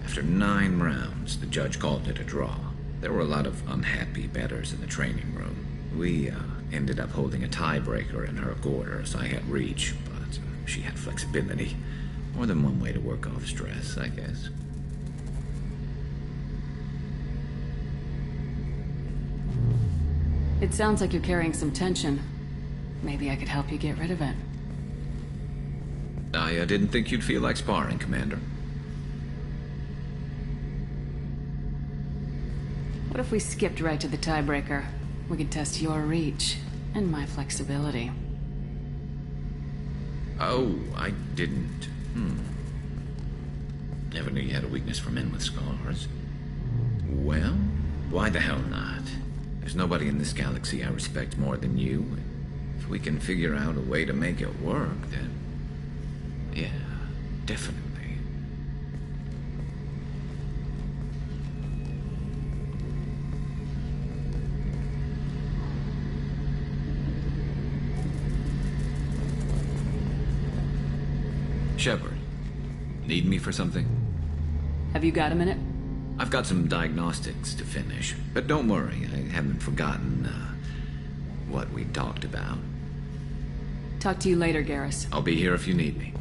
S2: After 9 rounds, the judge called it a draw. There were a lot of unhappy bettors in the training room. We ended up holding a tiebreaker in her quarters. I had reach, but she had flexibility. More than one way to work off stress, I guess.
S6: It sounds like you're carrying some tension. Maybe I could help you get rid of it.
S2: I didn't think you'd feel like sparring, Commander.
S6: What if we skipped right to the tiebreaker? We could test your reach and my flexibility.
S2: Oh, I didn't. Never knew you had a weakness for men with scars. Well, why the hell not? There's nobody in this galaxy I respect more than you. If we can figure out a way to make it work, then... yeah, definitely. Shepard, need me for something?
S6: Have you got a minute?
S2: I've got some diagnostics to finish, but don't worry, I haven't forgotten, what we talked about.
S6: Talk to you later, Garrus.
S2: I'll be here if you need me.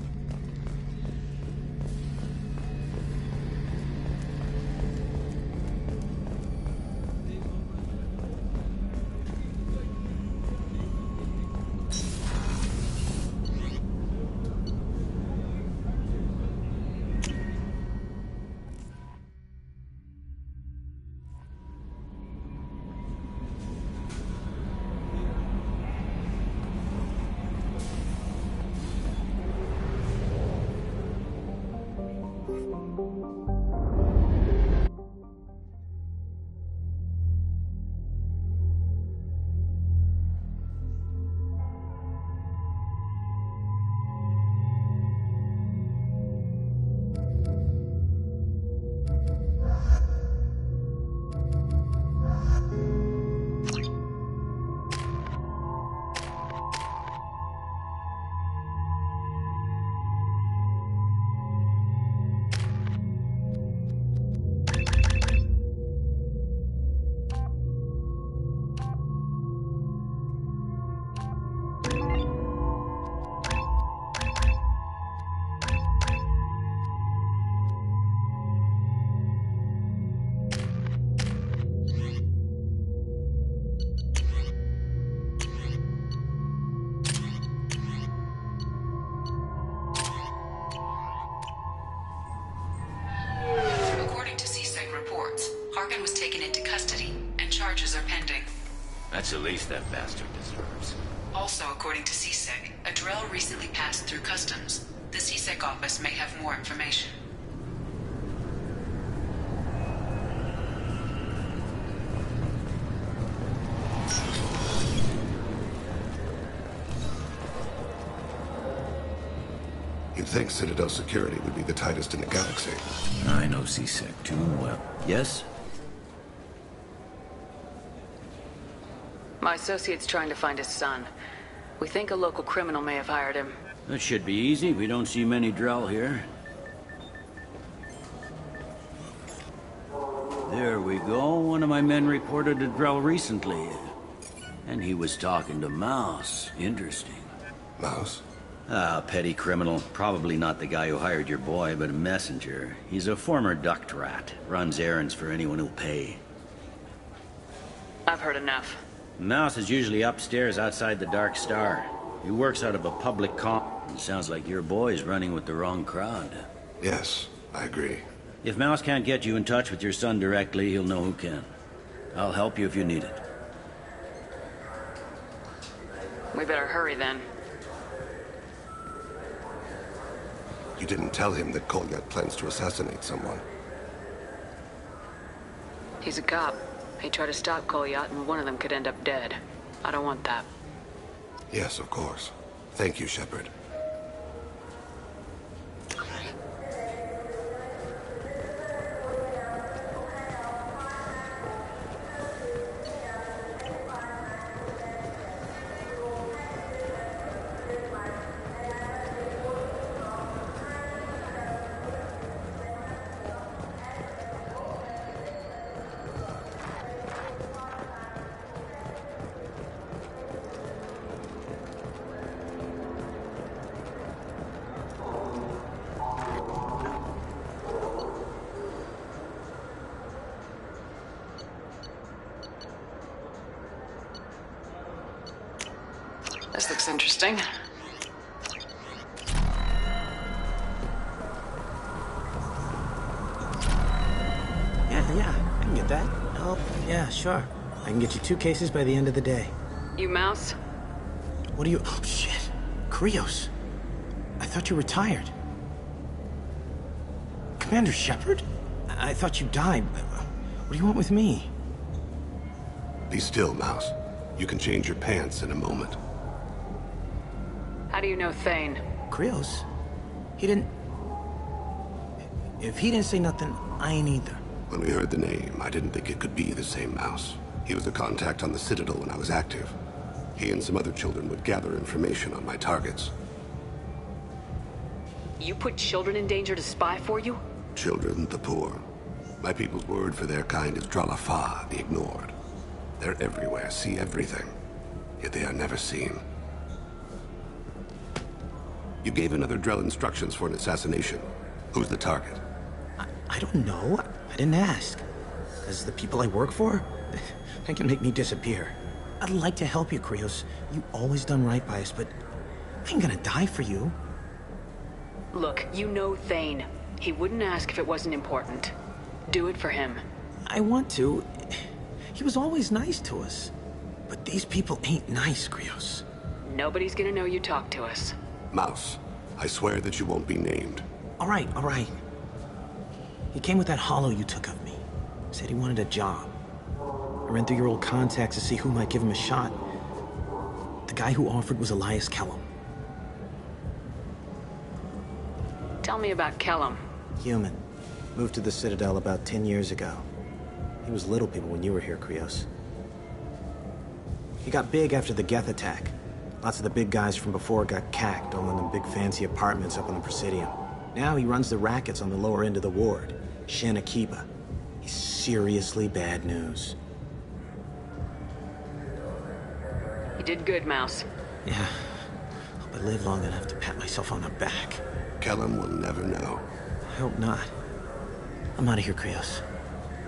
S2: That's the least that bastard deserves.
S1: Also, according to CSEC, a Drell recently passed through customs. The CSEC office may have more information.
S11: You'd think Citadel security would be the tightest in the galaxy.
S2: I know CSEC too well. Yes?
S6: My associate's trying to find his son. We think a local criminal may have hired him.
S4: That should be easy. We don't see many Drell here. There we go. One of my men reported a Drell recently. And he was talking to Mouse. Interesting.
S11: Mouse?
S4: Ah, petty criminal. Probably not the guy who hired your boy, but a messenger. He's a former duct rat. Runs errands for anyone who'll pay.
S6: I've heard enough.
S4: Mouse is usually upstairs outside the Dark Star. He works out of a public It sounds like your boy's running with the wrong crowd.
S11: Yes, I agree.
S4: If Mouse can't get you in touch with your son directly, he'll know who can. I'll help you if you need it.
S6: We better hurry then.
S11: You didn't tell him that Kolyat plans to assassinate someone.
S6: He's a cop. He tried to stop Kolyat, and one of them could end up dead. I don't want that.
S11: Yes, of course. Thank you, Shepard.
S6: This looks interesting.
S12: Yeah, I can get that. Oh, yeah, sure. I can get you 2 cases by the end of the day.
S6: You Mouse?
S12: What are you... Oh, shit. Krios. I thought you retired. Commander Shepard? I thought you died. What do you want with me?
S11: Be still, Mouse. You can change your pants in a moment.
S6: How do you know Thane?
S12: Krios? He didn't... If he didn't say nothing, I ain't either.
S11: When we heard the name, I didn't think it could be the same Mouse. He was a contact on the Citadel when I was active. He and some other children would gather information on my targets.
S6: You put children in danger to spy for you?
S11: Children, the poor. My people's word for their kind is Dralafa, the ignored. They're everywhere, see everything. Yet they are never seen. You gave another Drell instructions for an assassination. Who's the target?
S12: I don't know. I didn't ask. Because the people I work for, they can make me disappear. I'd like to help you, Krios. You always done right by us, but I ain't gonna die for you.
S6: Look, you know Thane. He wouldn't ask if it wasn't important. Do it for him.
S12: I want to. He was always nice to us. But these people ain't nice, Krios.
S6: Nobody's gonna know you talked to us.
S11: Mouse, I swear that you won't be named.
S12: All right. He came with that hollow you took of me. Said he wanted a job. I ran through your old contacts to see who might give him a shot. The guy who offered was Elias Kellum.
S6: Tell me about Kellum.
S12: Human. Moved to the Citadel about 10 years ago. He was little people when you were here, Krios. He got big after the Geth attack. Lots of the big guys from before got cacked all in them big fancy apartments up on the Presidium. Now he runs the rackets on the lower end of the ward, Shin Akiba. He's seriously bad news.
S6: You did good, Mouse.
S12: Yeah. Hope I live long enough to pat myself on the back.
S11: Kellum will never know.
S12: I hope not. I'm out of here, Krios.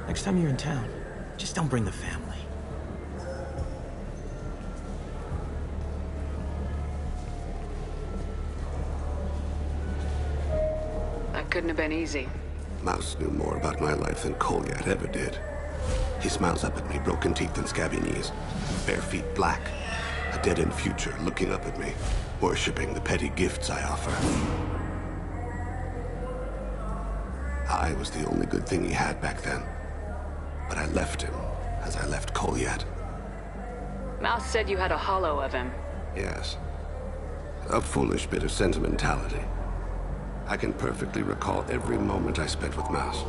S12: Next time you're in town, just don't bring the family.
S6: That couldn't have been easy.
S11: Mouse knew more about my life than Kolyat ever did. He smiles up at me, broken teeth and scabby knees. Bare feet black. A dead-end future looking up at me, worshipping the petty gifts I offer. I was the only good thing he had back then. But I left him, as I left Kolyat.
S6: Mouse said you had a hollow of him.
S11: Yes. A foolish bit of sentimentality. I can perfectly recall every moment I spent with Mouse.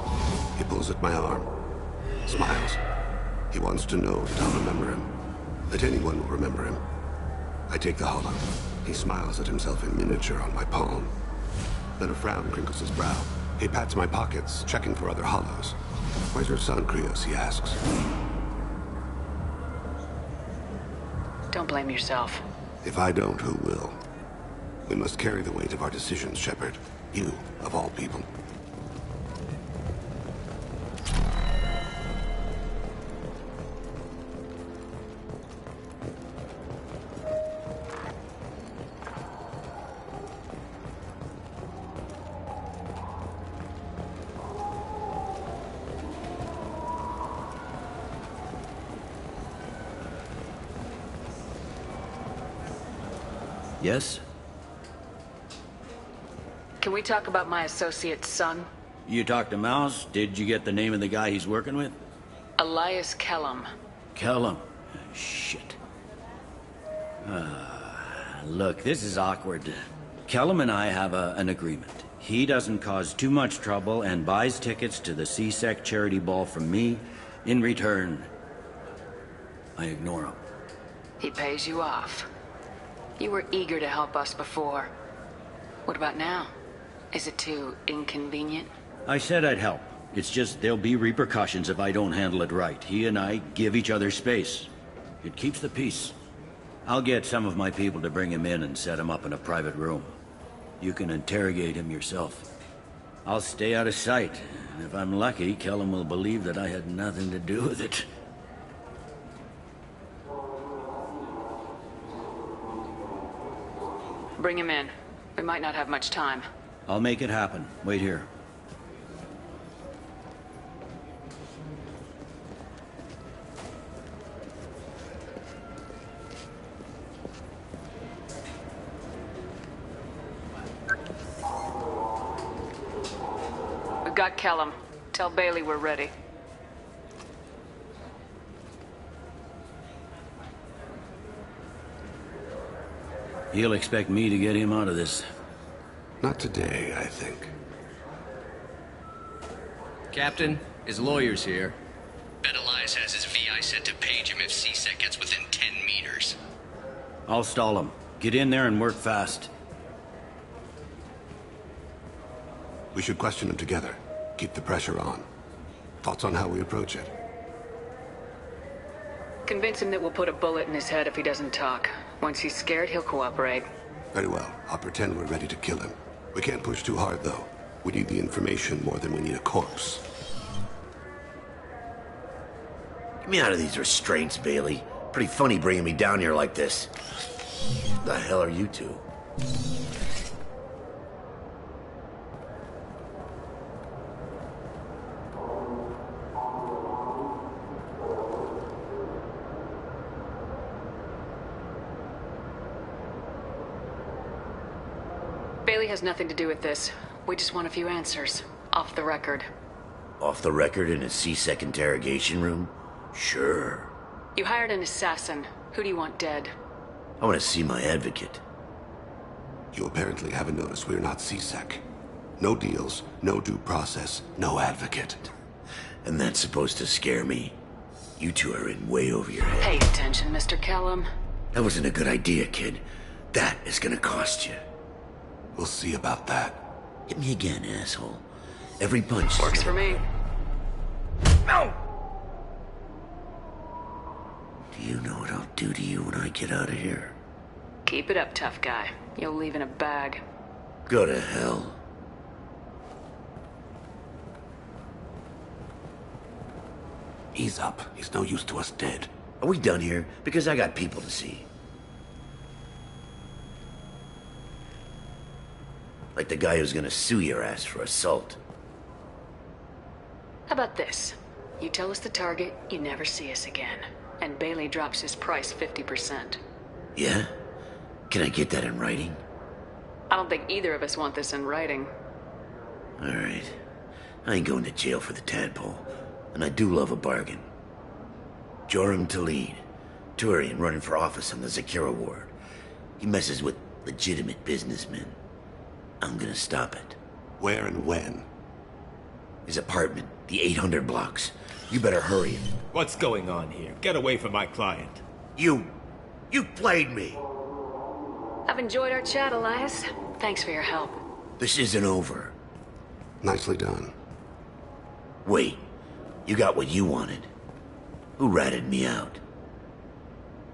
S11: He pulls at my arm, smiles. He wants to know that I'll remember him, that anyone will remember him. I take the hollow. He smiles at himself in miniature on my palm. Then a frown crinkles his brow. He pats my pockets, checking for other hollows. Where's your son, Krios? He asks.
S6: Don't blame yourself.
S11: If I don't, who will? We must carry the weight of our decisions, Shepard. You, of all people.
S4: Yes?
S6: Can we talk about my associate's son?
S4: You talked to Mouse? Did you get the name of the guy he's working with?
S6: Elias Kellum.
S4: Kellum. Shit. Look, this is awkward. Kellum and I have an agreement. He doesn't cause too much trouble and buys tickets to the C-Sec charity ball from me. In return, I ignore him.
S6: He pays you off. You were eager to help us before. What about now? Is it too inconvenient?
S4: I said I'd help. It's just there'll be repercussions if I don't handle it right. He and I give each other space. It keeps the peace. I'll get some of my people to bring him in and set him up in a private room. You can interrogate him yourself. I'll stay out of sight, and if I'm lucky, Kellum will believe that I had nothing to do with it.
S6: Bring him in. We might not have much time.
S4: I'll make it happen. Wait here.
S6: We've got Kellum. Tell Bailey we're ready.
S4: He'll expect me to get him out of this.
S11: Not today, I think.
S10: Captain, his lawyer's here.
S14: Bet Elias has his VI set to page him if CSEC gets within 10 meters.
S4: I'll stall him. Get in there and work fast.
S11: We should question him together. Keep the pressure on. Thoughts on how we approach it?
S6: Convince him that we'll put a bullet in his head if he doesn't talk. Once he's scared, he'll cooperate.
S11: Very well. I'll pretend we're ready to kill him. We can't push too hard, though. We need the information more than we need a corpse.
S16: Get me out of these restraints, Bailey. Pretty funny bringing me down here like this. What the hell are you two?
S6: Bailey has nothing to do with this. We just want a few answers. Off the record.
S16: Off the record in a CSEC interrogation room? Sure.
S6: You hired an assassin. Who do you want dead?
S16: I want to see my advocate.
S11: You apparently haven't noticed we're not CSEC. No deals, no due process, no advocate.
S16: And that's supposed to scare me? You two are in way over your head.
S6: Pay attention, Mr. Kellum.
S16: That wasn't a good idea, kid. That is gonna cost you.
S11: We'll see about that.
S16: Hit me again, asshole. Every punch...
S6: Works for me.
S16: No! Do you know what I'll do to you when I get out of here?
S6: Keep it up, tough guy. You'll leave in a bag.
S16: Go to hell.
S11: Ease up. He's no use to us dead.
S16: Are we done here? Because I got people to see. Like the guy who's gonna sue your ass for assault.
S6: How about this? You tell us the target, you never see us again. And Bailey drops his price 50%.
S16: Yeah? Can I get that in writing?
S6: I don't think either of us want this in writing.
S16: Alright. I ain't going to jail for the tadpole. And I do love a bargain. Joram Talid. Turian running for office on the Zakira ward. He messes with legitimate businessmen. I'm gonna stop it.
S11: Where and when?
S16: His apartment, the 800 blocks. You better hurry.
S19: What's going on here? Get away from my client.
S16: You played me.
S6: I've enjoyed our chat, Elias. Thanks for your help.
S16: This isn't over.
S11: Nicely done.
S16: Wait, you got what you wanted. Who ratted me out?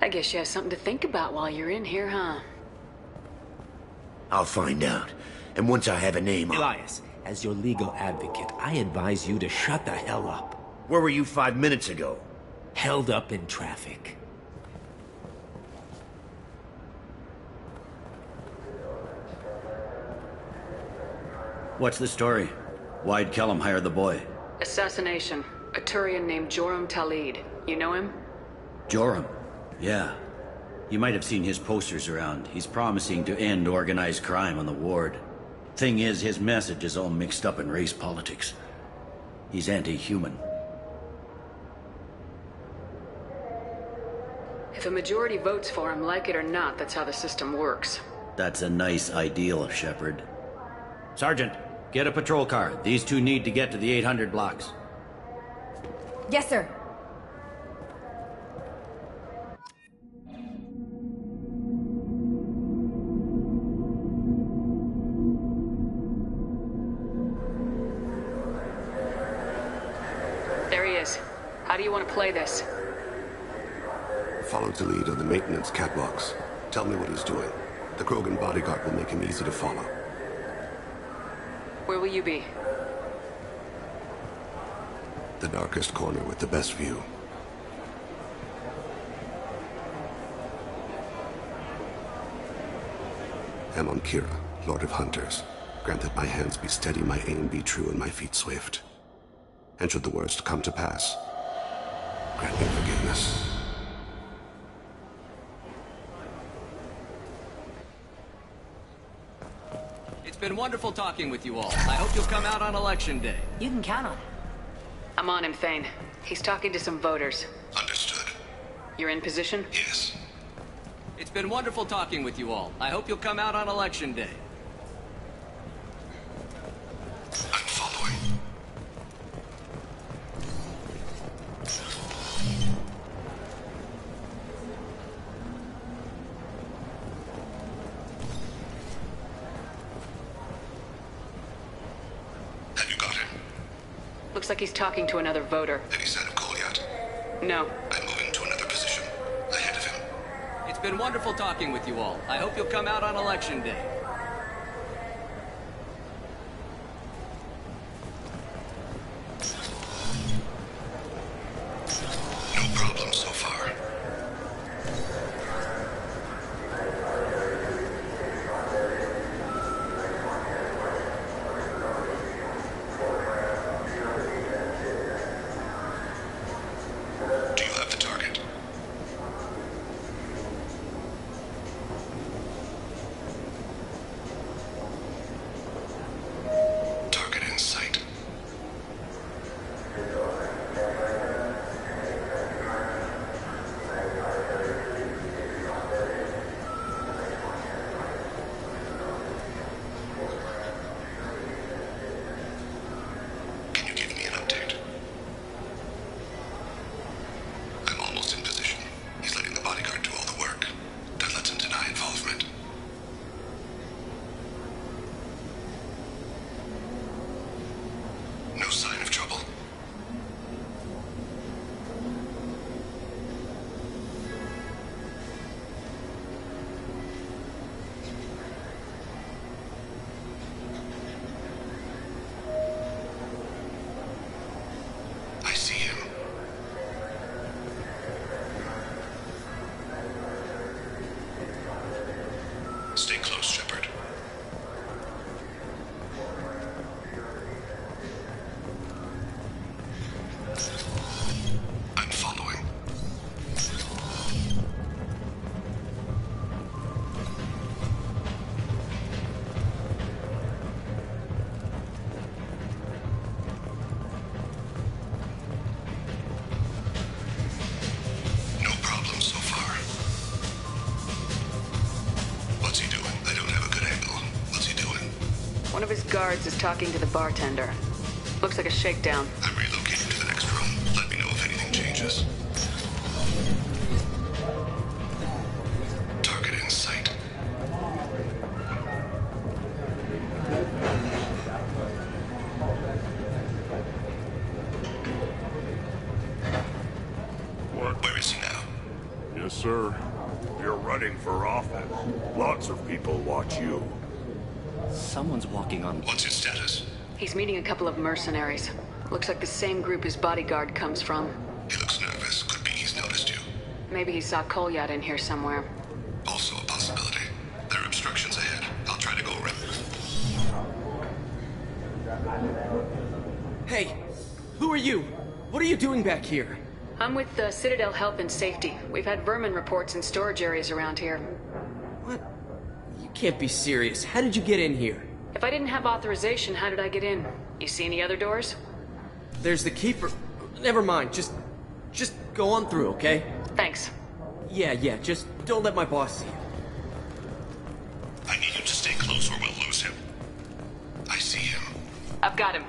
S6: I guess you have something to think about while you're in here, huh?
S16: I'll find out. And once I have a name,
S19: Elias, as your legal advocate, I advise you to shut the hell up.
S16: Where were you 5 minutes ago?
S19: Held up in traffic.
S4: What's the story? Why'd Kellum hire the boy?
S6: Assassination. A Turian named Joram Talid. You know him?
S4: Joram? Yeah. You might have seen his posters around. He's promising to end organized crime on the ward. Thing is, his message is all mixed up in race politics. He's anti-human.
S6: If a majority votes for him, like it or not, that's how the system works.
S4: That's a nice ideal, Shepard. Sergeant, get a patrol car. These two need to get to the 800 blocks.
S13: Yes, sir.
S6: There he is. How do you want to play this?
S11: Follow Talid on the maintenance catwalks. Tell me what he's doing. The Krogan bodyguard will make him easy to follow.
S6: Where will you be?
S11: The darkest corner with the best view. Amon Kira, Lord of Hunters. Grant that my hands be steady, my aim be true, and my feet swift. And should the worst come to pass, grant me forgiveness.
S10: It's been wonderful talking with you all. I hope you'll come out on Election Day.
S6: You can count on it. I'm on him, Thane. He's talking to some voters.
S11: Understood.
S6: You're in position?
S11: Yes.
S10: It's been wonderful talking with you all. I hope you'll come out on Election Day.
S11: I'm following. Have you got him?
S6: Looks like he's talking to another voter.
S11: Any sign of Cole yet?
S6: No.
S11: I'm moving to another position. Ahead of him.
S10: It's been wonderful talking with you all. I hope you'll come out on Election Day.
S11: No problem so far. Do you have the target? Target in sight. Can you give me an update? I'm almost in position. He's letting the bodyguard do all the work. That lets him deny involvement. No sign of trouble. I see him. Stay close, Shepard. I'm following. No problem so far. What's he doing? I don't have a good angle. What's he doing?
S6: One of his guards is talking to the bartender. Looks like a shakedown.
S11: I'm relocating to the next room. Let me know if anything changes. Target in sight.
S3: What?
S11: Where is he now?
S3: Yes, sir. You're running for office. Lots of people watch you.
S10: Someone's walking on...
S11: What's his status?
S6: He's meeting a couple of mercenaries. Looks like the same group his bodyguard comes from.
S11: He looks nervous. Could be he's noticed you.
S6: Maybe he saw Kolyat in here somewhere.
S11: Also a possibility. There are obstructions ahead. I'll try to go around.
S17: Hey, who are you? What are you doing back here?
S6: I'm with the Citadel Health and Safety. We've had vermin reports in storage areas around here.
S17: What? You can't be serious. How did you get in here?
S6: If I didn't have authorization, how did I get in? You see any other doors?
S17: There's the keeper. Never mind. Just go on through, okay?
S6: Thanks.
S17: Yeah, just don't let my boss see you.
S11: I need you to stay close or we'll lose him. I see him.
S6: I've got him.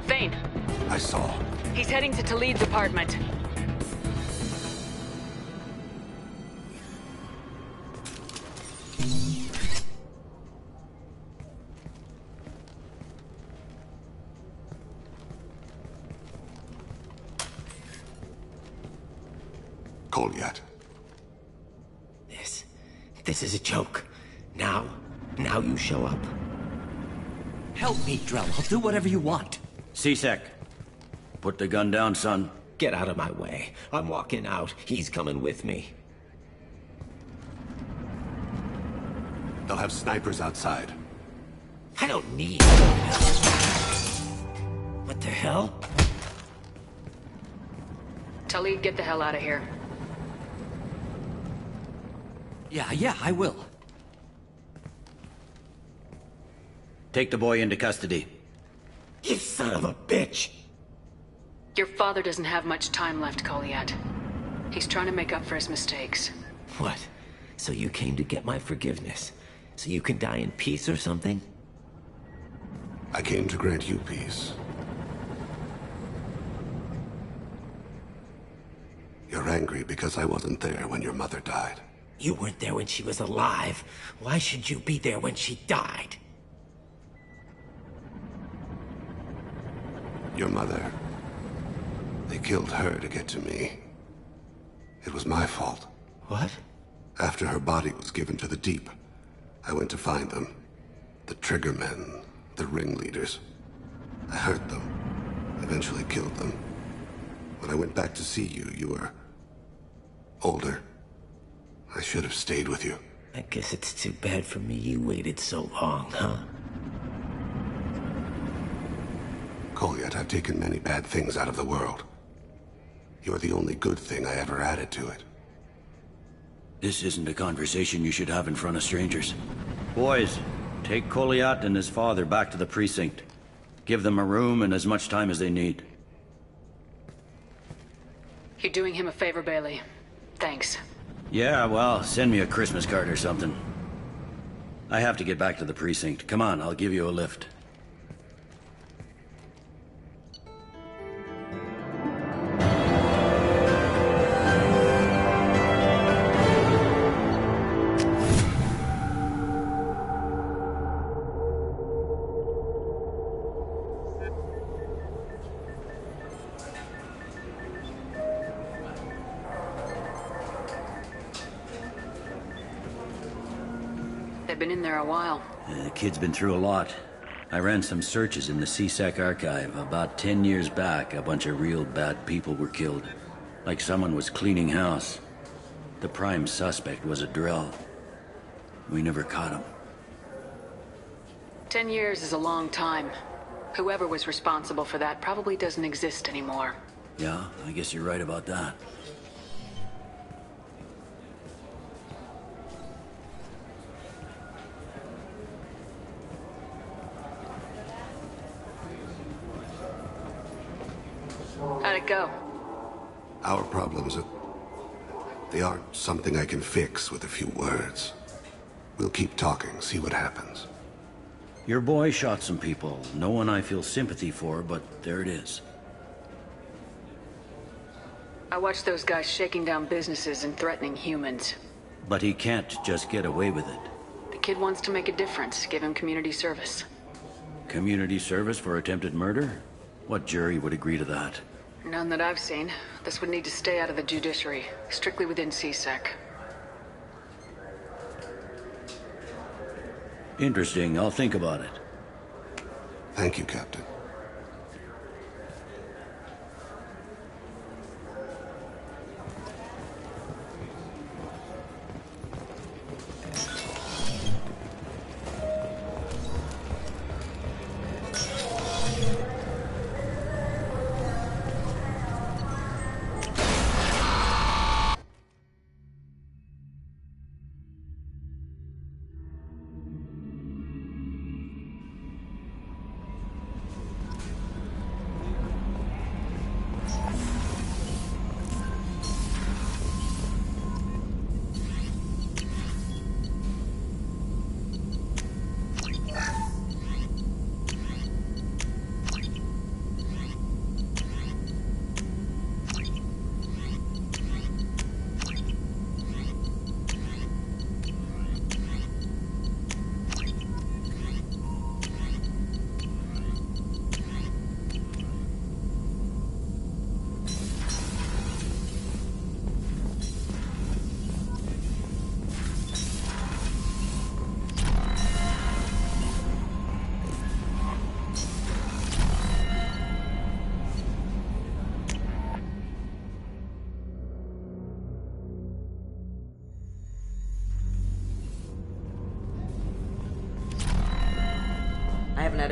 S6: Thane.
S11: I saw.
S6: He's heading to Talid's apartment.
S11: Kolyat.
S19: This is a joke. Now you show up. Help me, Drell. I'll do whatever you want.
S4: C-Sec, put the gun down, son.
S19: Get out of my way. I'm walking out. He's coming with me.
S11: They'll have snipers outside.
S19: I don't need... What the hell?
S6: Talib, get the hell out of here.
S19: Yeah, I will.
S4: Take the boy into custody.
S19: You son of a bitch!
S6: Your father doesn't have much time left, Kolyat. He's trying to make up for his mistakes.
S19: What? So you came to get my forgiveness? So you can die in peace or something?
S11: I came to grant you peace. You're angry because I wasn't there when your mother died.
S19: You weren't there when she was alive. Why should you be there when she died?
S11: Your mother. They killed her to get to me. It was my fault.
S19: What?
S11: After her body was given to the Deep, I went to find them. The Triggermen, the ringleaders. I hurt them, eventually killed them. When I went back to see you, you were... older. I should have stayed with you.
S19: I guess it's too bad for me you waited so long, huh?
S11: Kolyat, I've taken many bad things out of the world. You're the only good thing I ever added to it.
S4: This isn't a conversation you should have in front of strangers. Boys, take Kolyat and his father back to the precinct. Give them a room and as much time as they need.
S6: You're doing him a favor, Bailey. Thanks.
S4: Yeah, well, send me a Christmas card or something. I have to get back to the precinct. Come on, I'll give you a lift.
S6: They've been in there a while.
S4: The kid's been through a lot. I ran some searches in the C-Sec archive. About 10 years back, a bunch of real bad people were killed. Like someone was cleaning house. The prime suspect was a Drell. We never caught him.
S6: 10 years is a long time. Whoever was responsible for that probably doesn't exist anymore.
S4: Yeah, I guess you're right about that.
S6: How'd it go?
S11: Our problems are... they aren't something I can fix with a few words. We'll keep talking, see what happens.
S4: Your boy shot some people. No one I feel sympathy for, but there it is.
S6: I watched those guys shaking down businesses and threatening humans.
S4: But he can't just get away with it.
S6: The kid wants to make a difference. Give him community service.
S4: Community service for attempted murder? What jury would agree to that?
S6: None that I've seen. This would need to stay out of the judiciary. Strictly within C-Sec.
S4: Interesting. I'll think about it.
S11: Thank you, Captain.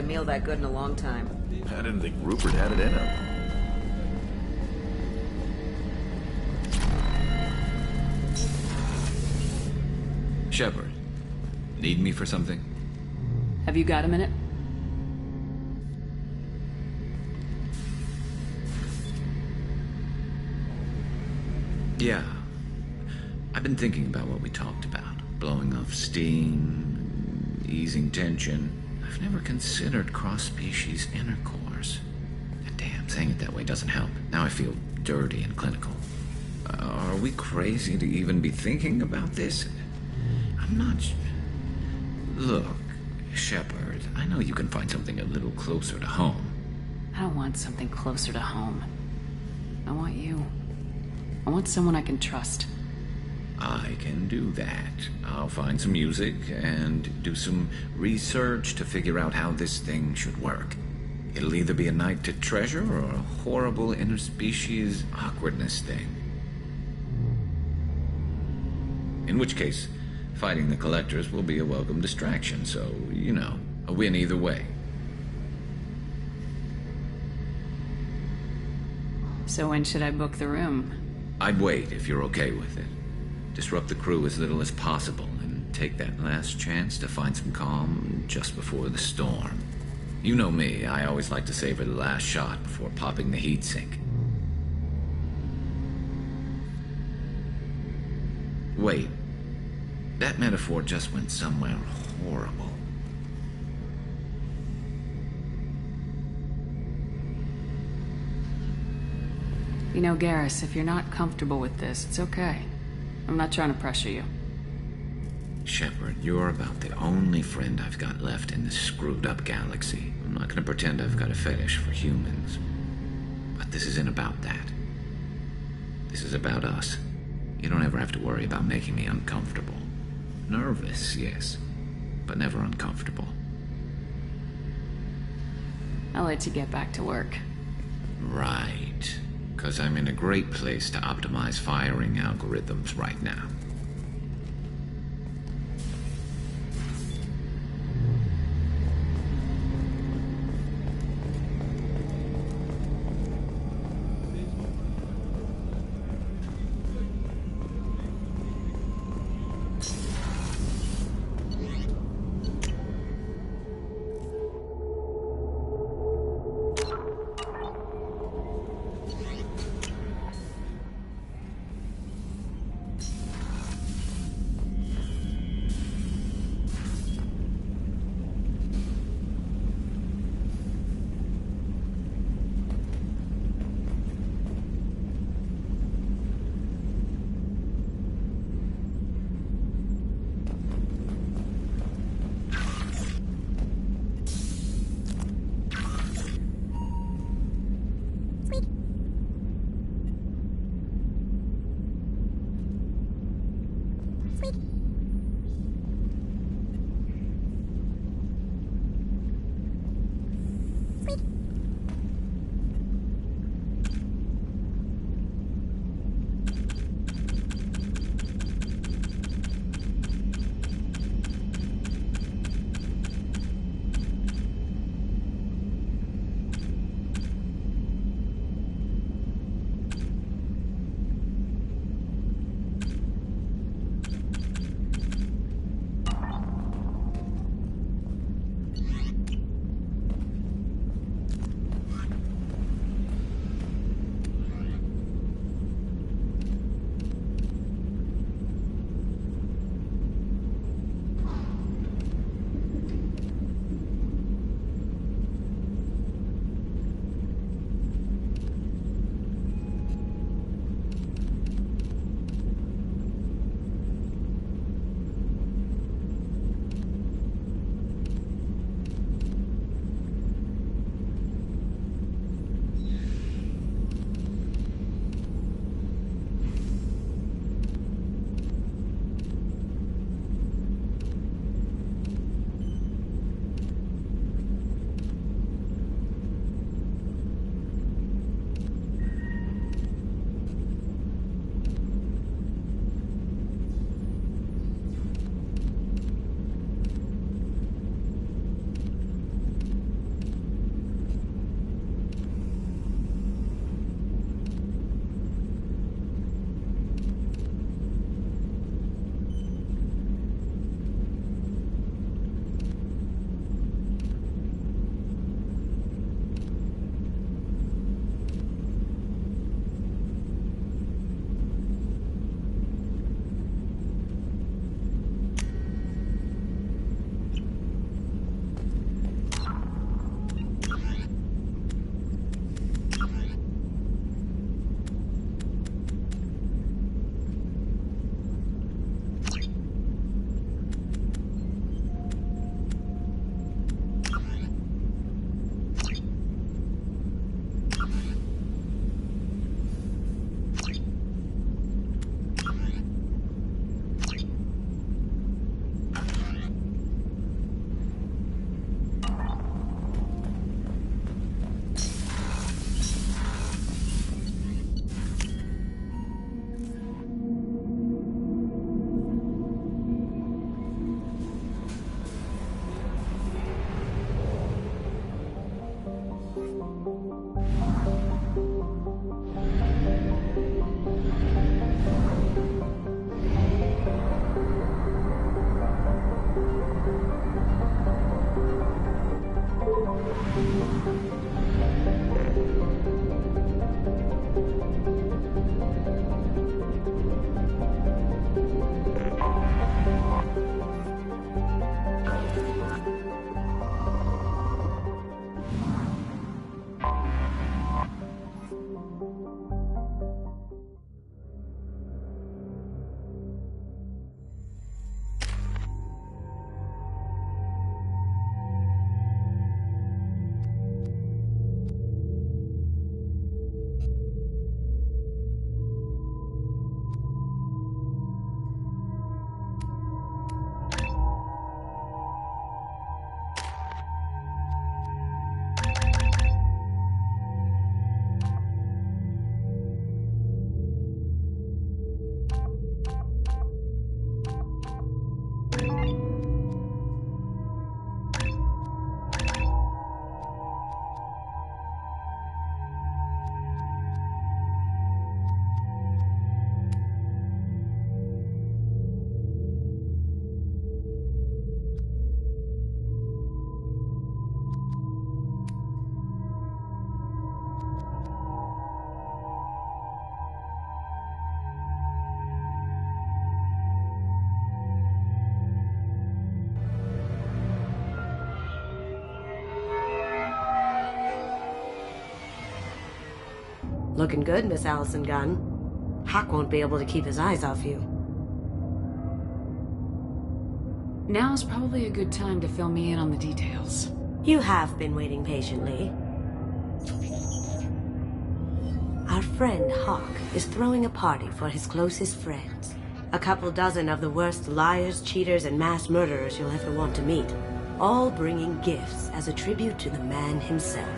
S15: meal that good in a long time.
S18: I didn't think Rupert had it in him.
S2: Shepard, need me for something?
S6: Have you got a minute?
S2: Yeah. I've been thinking about what we talked about. Blowing off steam, easing tension. I've never considered cross-species intercourse. And damn, saying it that way doesn't help. Now I feel dirty and clinical. Are we crazy to even be thinking about this? I'm not... Look, Shepard, I know you can find something a little closer to home.
S6: I don't want something closer to home. I want you. I want someone I can trust.
S2: I can do that. I'll find some music and do some research to figure out how this thing should work. It'll either be a night to treasure or a horrible interspecies awkwardness thing. In which case, fighting the collectors will be a welcome distraction, so, you know, a win either way.
S6: So when should I book the room?
S2: I'd wait if you're okay with it. Disrupt the crew as little as possible and take that last chance to find some calm just before the storm. You know me, I always like to savor the last shot before popping the heatsink. Wait, that metaphor just went somewhere horrible.
S6: You know, Garrus, if you're not comfortable with this, it's okay. I'm not trying to pressure you.
S2: Shepard, you're about the only friend I've got left in this screwed-up galaxy. I'm not gonna pretend I've got a fetish for humans. But this isn't about that. This is about us. You don't ever have to worry about making me uncomfortable. Nervous, yes, but never uncomfortable.
S6: I'll let you get back to work.
S2: Right. 'Cause I'm in a great place to optimize firing algorithms right now.
S15: Looking good, Miss Allison Gunn. Hawk won't be able to keep his eyes off you.
S6: Now's probably a good time to fill me in on the details.
S15: You have been waiting patiently. Our friend Hawk is throwing a party for his closest friends. A couple dozen of the worst liars, cheaters, and mass murderers you'll ever want to meet. All bringing gifts as a tribute to the man himself.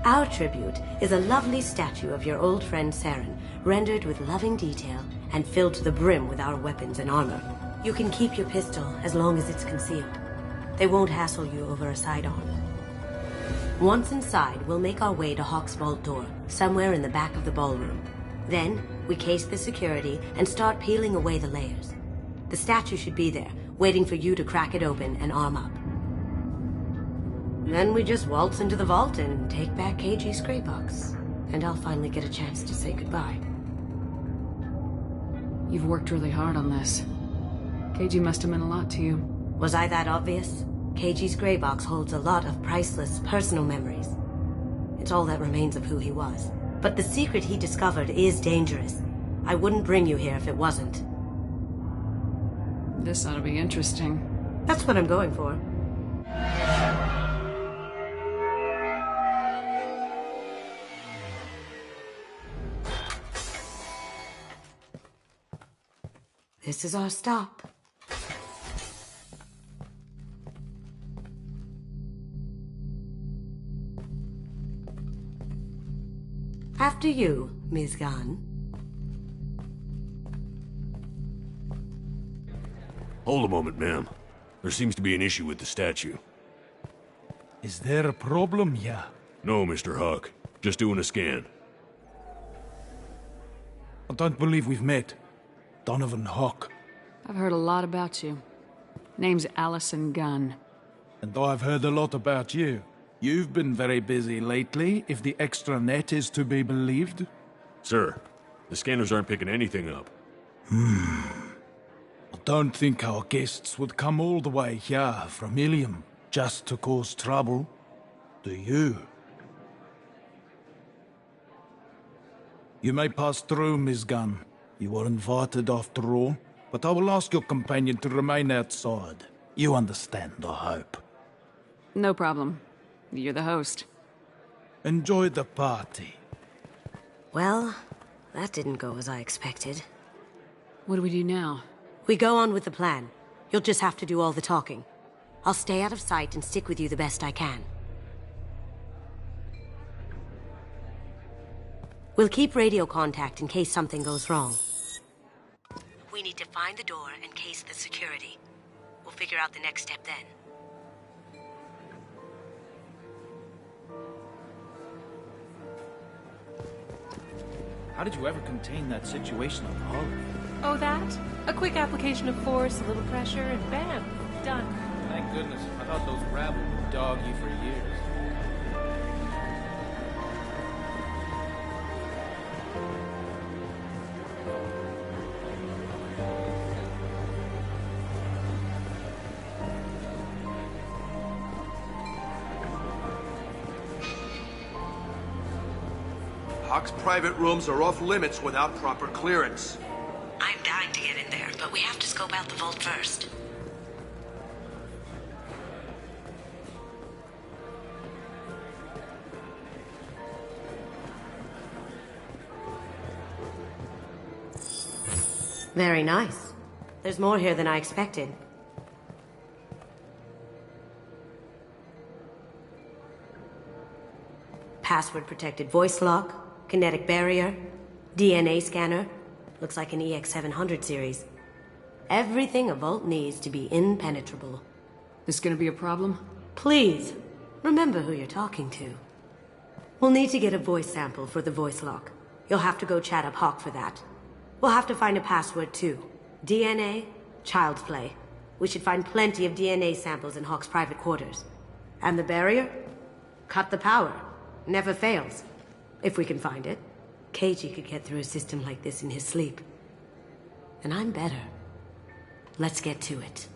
S15: Our tribute is a lovely statue of your old friend Saren, rendered with loving detail and filled to the brim with our weapons and armor. You can keep your pistol as long as it's concealed. They won't hassle you over a sidearm. Once inside, we'll make our way to Hawk's vault door, somewhere in the back of the ballroom. Then, we case the security and start peeling away the layers. The statue should be there, waiting for you to crack it open and arm up. Then we just waltz into the vault and take back KG's gray box. And I'll finally get a chance to say goodbye.
S6: You've worked really hard on this. KG must have meant a lot to you.
S15: Was I that obvious? KG's gray box holds a lot of priceless personal memories. It's all that remains of who he was. But the secret he discovered is dangerous. I wouldn't bring you here if it wasn't.
S6: This ought to be interesting.
S15: That's what I'm going for. This is our stop. After you, Ms. Gunn.
S3: Hold a moment, ma'am. There seems to be an issue with the statue.
S21: Is there a problem here?
S3: No, Mr. Huck. Just doing a scan.
S21: I don't believe we've met. Donovan Hawk.
S6: I've heard a lot about you. Name's Allison Gunn.
S21: And I've heard a lot about you. You've been very busy lately, if the extra net is to be believed.
S3: Sir, the scanners aren't picking anything up.
S21: I don't think our guests would come all the way here from Ilium just to cause trouble. Do you? You may pass through, Ms. Gunn. You were invited after all, but I will ask your companion to remain outside. You understand, I hope.
S6: No problem. You're the host.
S21: Enjoy the party.
S15: Well, that didn't go as I expected.
S6: What do we do now?
S15: We go on with the plan. You'll just have to do all the talking. I'll stay out of sight and stick with you the best I can. We'll keep radio contact in case something goes wrong. We need to find the door and case the security. We'll figure out the next step then.
S12: How did you ever contain that situation on Holly?
S20: Oh, that? A quick application of force, a little pressure, and bam, done.
S12: Thank goodness. I thought those rabble would dog you for years.
S23: Hawk's private rooms are off limits without proper clearance.
S15: I'm dying to get in there, but we have to scope out the vault first. Very nice. There's more here than I expected. Password-protected voice lock. Kinetic barrier, DNA scanner, looks like an EX700 series. Everything a vault needs to be impenetrable.
S6: This gonna be a problem?
S15: Please, remember who you're talking to. We'll need to get a voice sample for the voice lock. You'll have to go chat up Hawk for that. We'll have to find a password too. DNA, child's play. We should find plenty of DNA samples in Hawk's private quarters. And the barrier? Cut the power. Never fails. If we can find it. KG could get through a system like this in his sleep. And I'm better. Let's get to it.